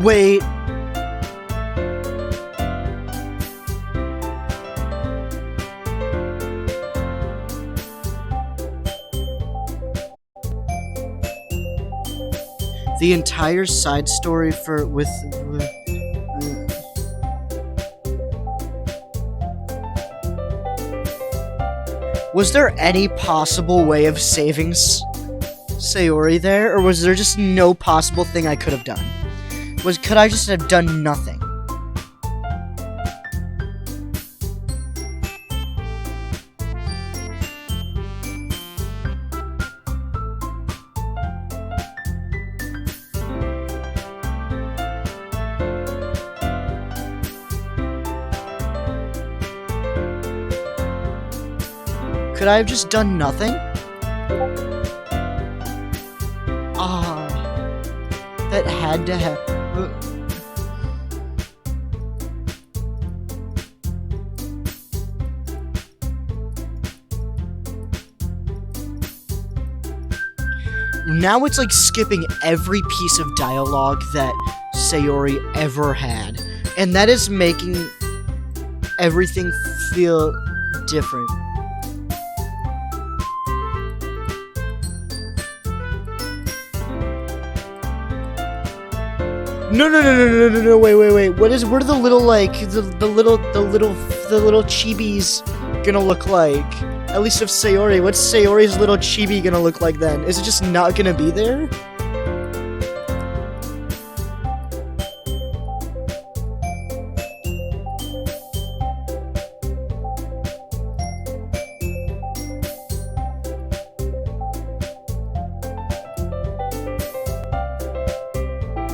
A: Wait. The entire side story with was there any possible way of saving Sayori there, or was there just no possible thing I could have done? Could I just have done nothing? Could I have just done nothing? Ah, that had to happen. Now it's like skipping every piece of dialogue that Sayori ever had, and that is making everything feel different. No, wait. Where are the little, like, the little chibis gonna look like? At least of Sayori. What's Sayori's little chibi gonna look like then? Is it just not gonna be there?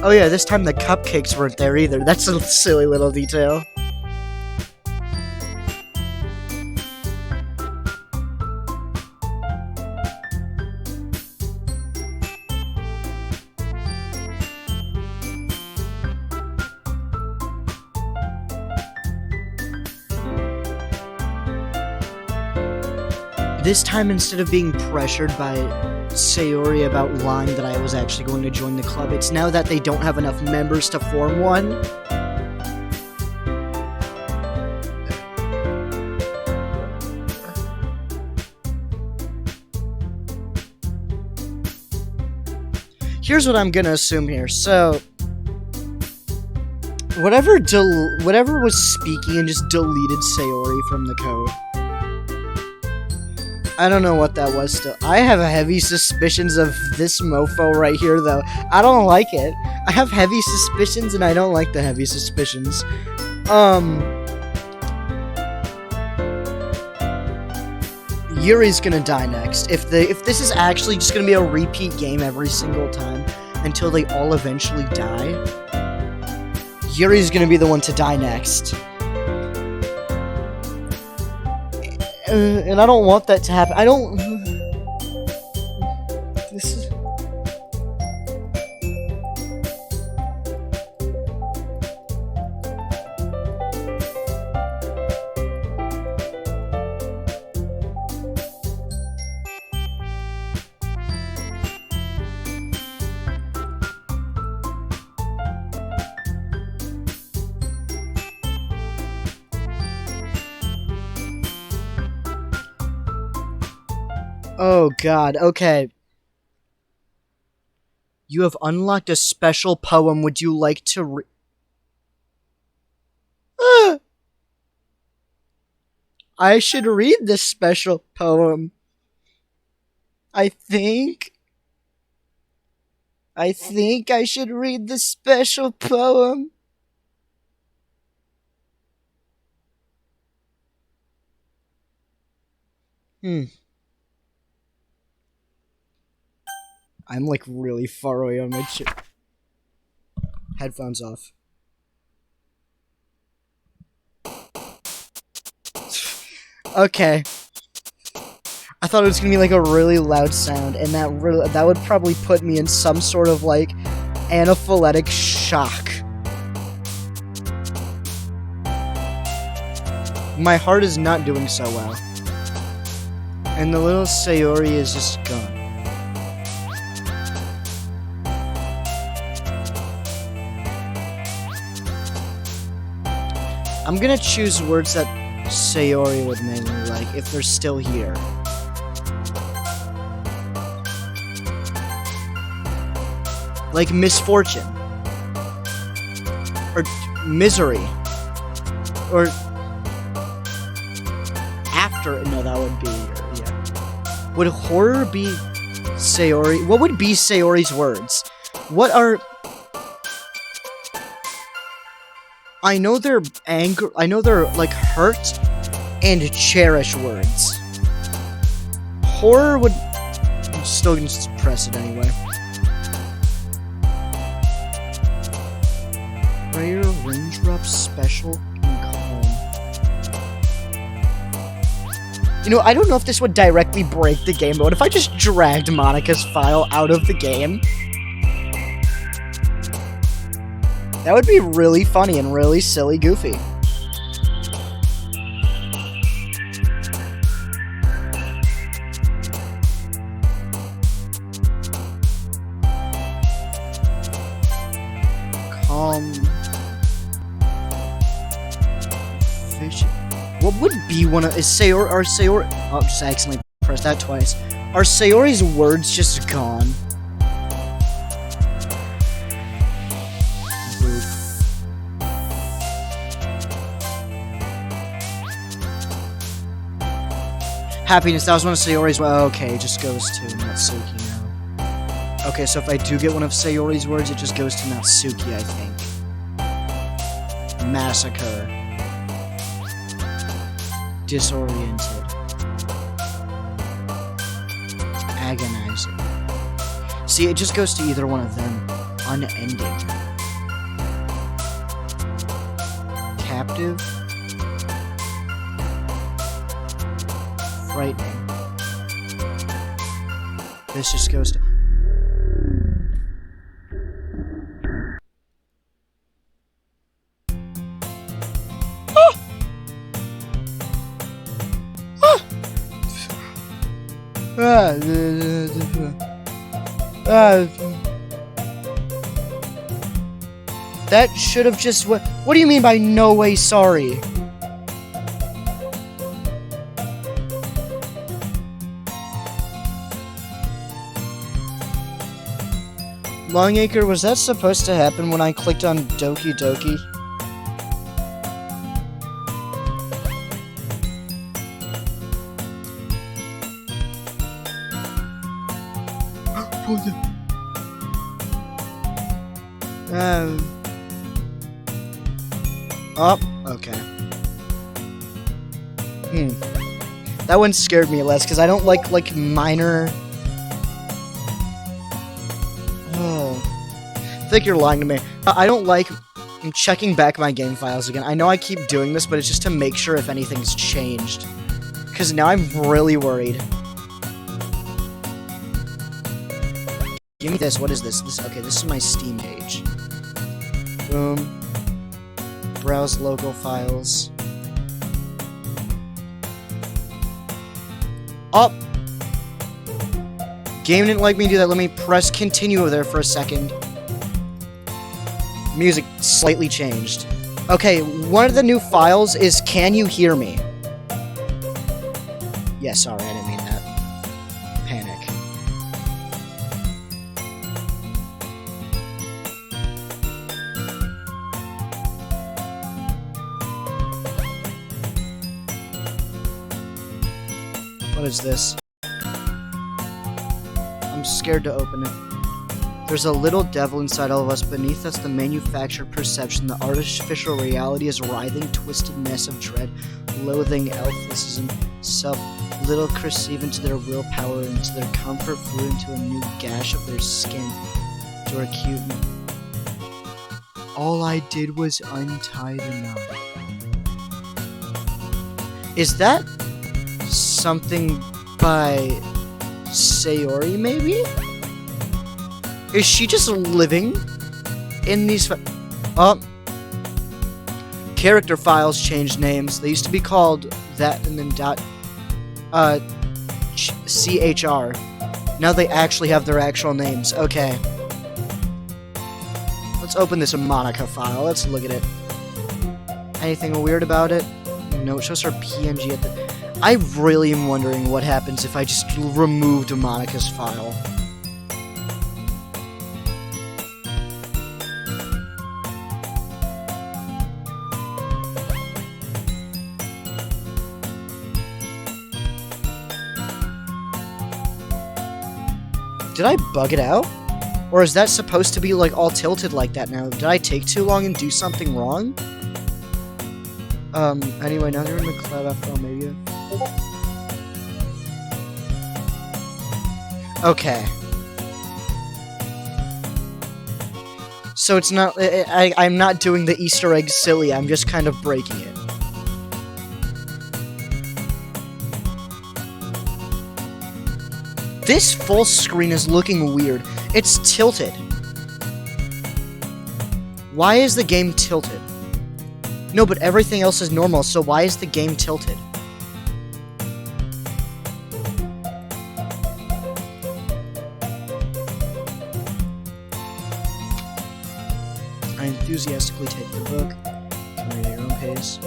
A: Oh yeah, this time the cupcakes weren't there either. That's a silly little detail. This time, instead of being pressured by Sayori about lying that I was actually going to join the club, it's now that they don't have enough members to form one. Here's what I'm gonna assume here. So, whatever was speaking and just deleted Sayori from the code. I don't know what that was still. I have heavy suspicions of this mofo right here, though. I don't like it. I have heavy suspicions, and I don't like the heavy suspicions. Yuri's gonna die next. If this is actually just gonna be a repeat game every single time until they all eventually die, Yuri's gonna be the one to die next. And I don't want that to happen. I don't... This is... Oh god, okay. You have unlocked a special poem. Would you like to I should read this special poem. I think I should read this special poem. I'm like really far away on my chair. Headphones off. Okay. I thought it was gonna be like a really loud sound, and that would probably put me in some sort of like anaphylactic shock. My heart is not doing so well. And the little Sayori is just gone. I'm gonna choose words that Sayori would mainly like if they're still here. Like misfortune. Or misery. Or after. No, that would be. Yeah. Would horror be Sayori? What would be Sayori's words? What are. I know they're anger. I know they're like hurt and cherish words. Horror would. I'm still gonna press it anyway. Rare raindrop special and calm. You know, I don't know if this would directly break the game, but what if I just dragged Monica's file out of the game? That would be really funny and really silly goofy. Fish. What would be one of... Is Sayori... Are Sayori... Oh, just accidentally pressed that twice. Are Sayori's words just gone? Happiness, that was one of Sayori's... Well, okay, it just goes to Natsuki now. Okay, so if I do get one of Sayori's words, it just goes to Natsuki, I think. Massacre. Disoriented. Agonizing. See, it just goes to either one of them. Unending. Captive. Frightening. This just goes to... That should have just... What do you mean by no way sorry? Longacre, was that supposed to happen when I clicked on Doki Doki? Oh, okay. That one scared me less, because I don't like minor... I think you're lying to me. I don't like... I'm checking back my game files again. I know I keep doing this, but it's just to make sure if anything's changed. Because now I'm really worried. Give me this. What is this? Okay, this is my Steam page. Boom. Browse local files. Up! Game didn't like me do that. Let me press continue there for a second. Music slightly changed. Okay, one of the new files is Can You Hear Me? Yeah, sorry, I didn't mean that. Panic. What is this? I'm scared to open it. There's a little devil inside all of us. Beneath us, the manufactured perception, the artificial reality is writhing, twisted mess of dread, loathing, elficism, self. Little crisps even to their willpower, into their comfort flew into a new gash of their skin, to acute. All I did was untie the knot. Is that something by Sayori, maybe? Is she just living in these character files changed names. They used to be called that and then .chr. Now they actually have their actual names. Okay. Let's open this Monica file. Let's look at it. Anything weird about it? No, it shows her PNG at the... I really am wondering what happens if I just removed Monica's file. Did I bug it out? Or is that supposed to be, like, all tilted like that now? Did I take too long and do something wrong? Anyway, now they're in the cloud after all, maybe. Okay. So it's not, I'm not doing the Easter egg silly, I'm just kind of breaking it. This full screen is looking weird. It's tilted. Why is the game tilted? No, but everything else is normal, so why is the game tilted? I enthusiastically take the book. You can read at your own pace.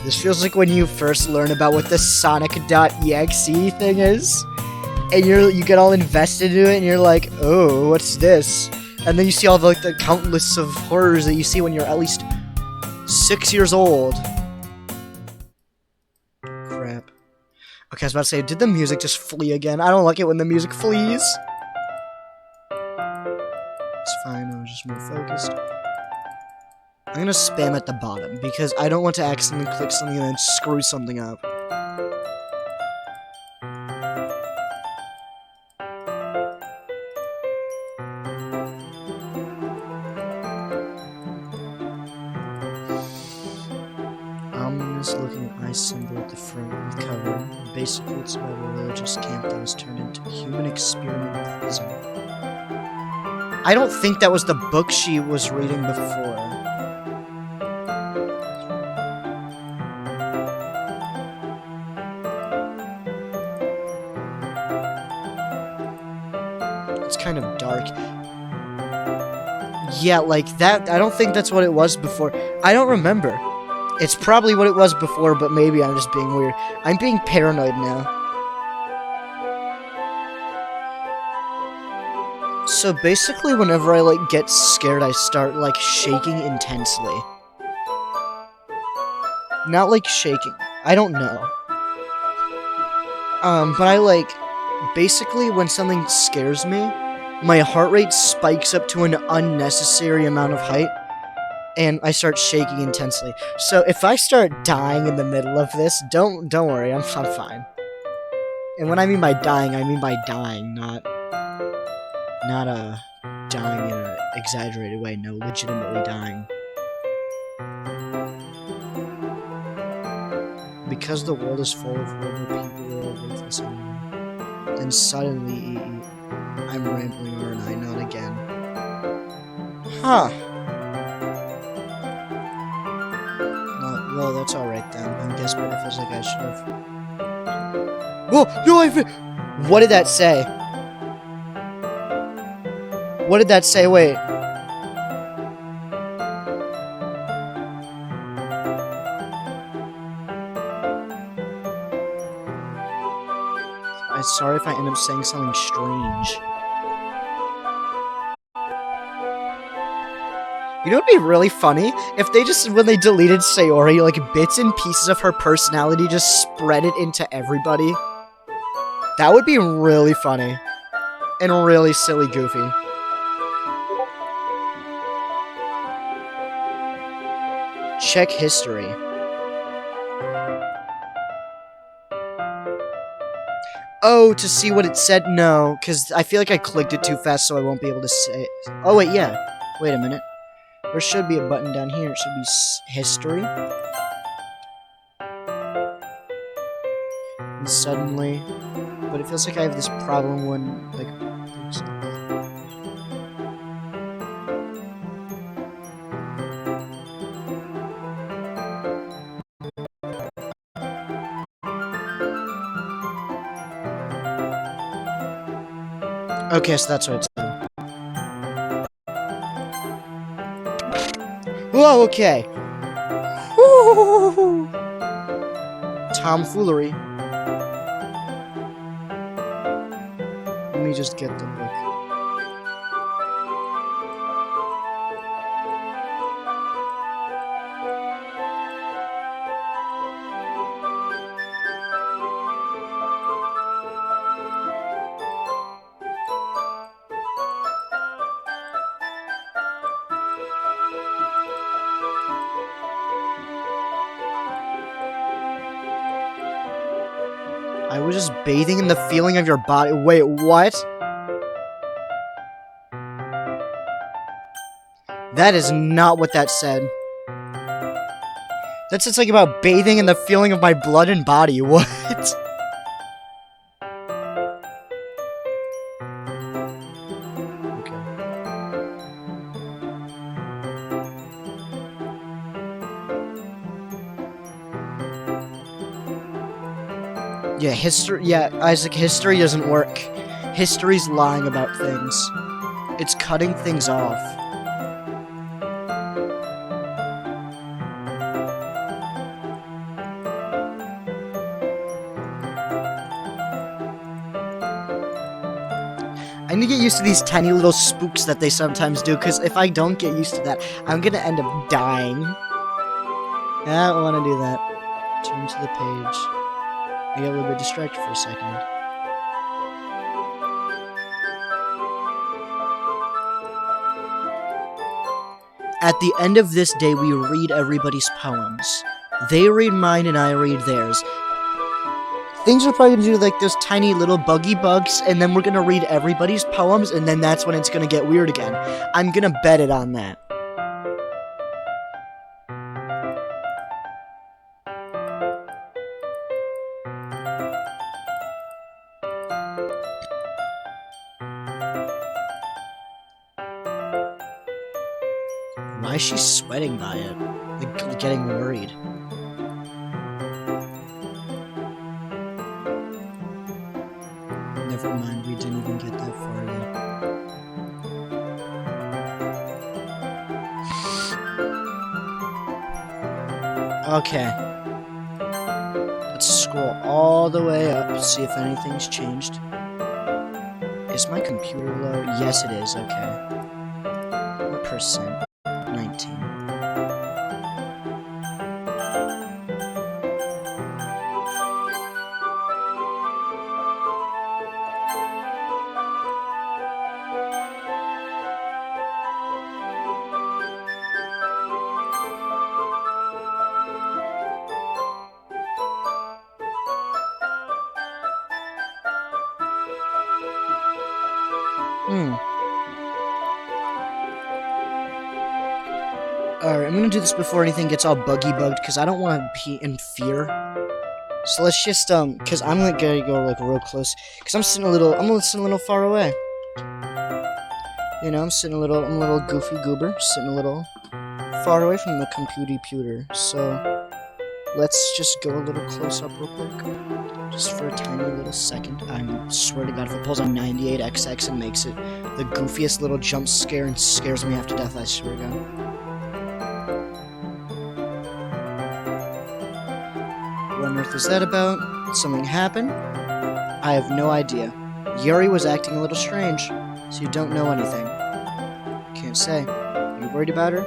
A: This feels like when you first learn about what the Sonic.exe thing is. And you get all invested in it, and you're like, oh, what's this? And then you see all the, like, the countless of horrors that you see when you're at least 6 years old. Crap. Okay, I was about to say, did the music just flee again? I don't like it when the music flees. It's fine, I was just more focused. I'm gonna spam at the bottom, because I don't want to accidentally click something and then screw something up. Looking eye symbol at the front of the cover. Basically, it's about a religious camp that was turned into a human experiment prison. I don't think that was the book she was reading before. It's kind of dark. Yeah, like that. I don't think that's what it was before. I don't remember. It's probably what it was before, but maybe I'm just being weird. I'm being paranoid now. So basically, whenever I, like, get scared, I start, like, shaking intensely. Not, like, shaking. I don't know. But I, like, basically, when something scares me, my heart rate spikes up to an unnecessary amount of height. And I start shaking intensely. So if I start dying in the middle of this, don't worry, I'm fine. And when I mean by dying, not dying in an exaggerated way. No, legitimately dying. Because the world is full of horrible people who are all worthless anymore. Then suddenly, I'm rambling, aren't I? Not again. Huh. Well, that's alright then. I'm desperate. It feels like I should have. Oh! No, what did that say? What did that say? Wait. I'm sorry if I end up saying something strange. You know what would be really funny? If they just, when they deleted Sayori, like, bits and pieces of her personality just spread it into everybody. That would be really funny. And really silly goofy. Check history. Oh, to see what it said? No, because I feel like I clicked it too fast, so I won't be able to say it. Oh, wait, yeah. Wait a minute. There should be a button down here. It should be history. And suddenly... But it feels like I have this problem when, like... Okay, so that's what it's done. Whoa, okay. Woo! Tomfoolery. Let me just get the book. was just bathing in the feeling of your body. Wait, what? That is not what that said. That's just like about bathing in the feeling of my blood and body. What? Okay. Yeah, history. Yeah, Isaac, history doesn't work. History's lying about things. It's cutting things off. I need to get used to these tiny little spooks that they sometimes do, because if I don't get used to that, I'm gonna end up dying. I don't want to do that. Turn to the page. I got a little bit distracted for a second. At the end of this day, we read everybody's poems. They read mine and I read theirs. Things are probably gonna do like those tiny little buggy bugs, and then we're gonna read everybody's poems, and then that's when it's gonna get weird again. I'm gonna bet it on that. Why is she sweating by it? Like, getting worried. Never mind, we didn't even get that far yet. Okay. Let's scroll all the way up, see if anything's changed. Is my computer low? Yes, it is, okay. What percent? 19. Alright, I'm gonna do this before anything gets all buggy bugged, because I don't want to be in fear. So let's just, because I'm gonna go, like, real close, because I'm sitting a little far away. You know, I'm a little goofy goober, sitting a little far away from the computer. So, let's just go a little close up real quick. Just for a tiny little second. I swear to God, if it pulls a 98XX and makes it the goofiest little jump scare and scares me half to death, I swear to God. What on earth is that about? Did something happen? I have no idea. Yuri was acting a little strange, so you don't know anything. Can't say. Are you worried about her?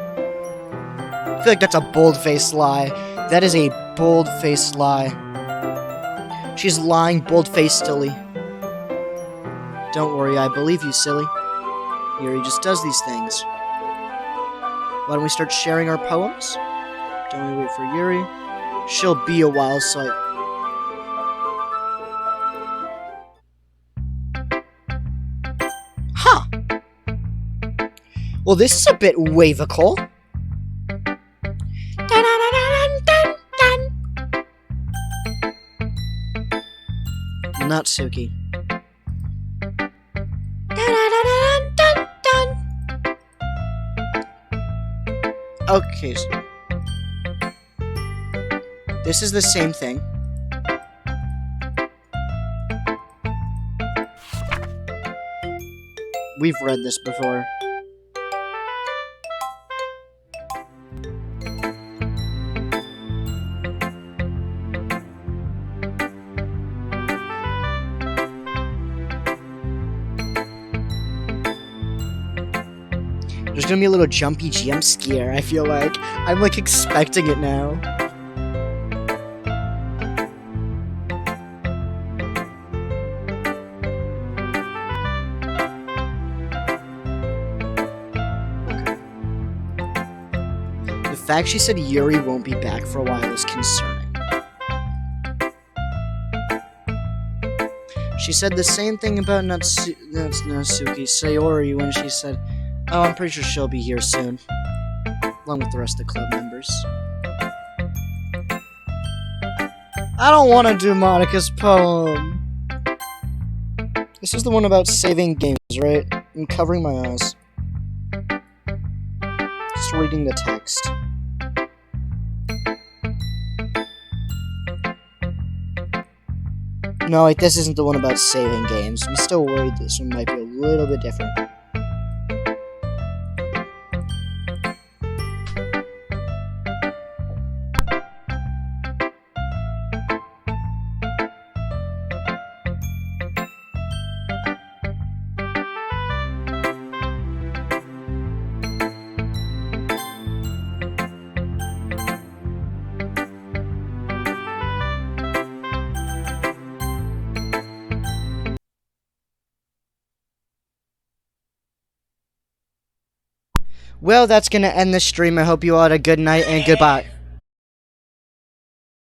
A: I feel like that's a bold-faced lie. That is a bold-faced lie. She's lying bold-faced, silly. Don't worry, I believe you, silly. Yuri just does these things. Why don't we start sharing our poems? Don't we wait for Yuri? She'll be a while, so Huh! Well, this is a bit wavical. Not Suki. Okay, so this is the same thing. We've read this before. There's gonna be a little jumpy jump scare, I feel like. I'm like expecting it now. The fact she said Yuri won't be back for a while is concerning. She said the same thing about Natsuki Sayori when she said, "Oh, I'm pretty sure she'll be here soon," along with the rest of the club members. I don't want to do Monica's poem. This is the one about saving games, right? I'm covering my eyes. Just reading the text. No, wait, this isn't the one about saving games. I'm still worried this one might be a little bit different. Well, that's gonna end the stream. I hope you all had a good night and goodbye.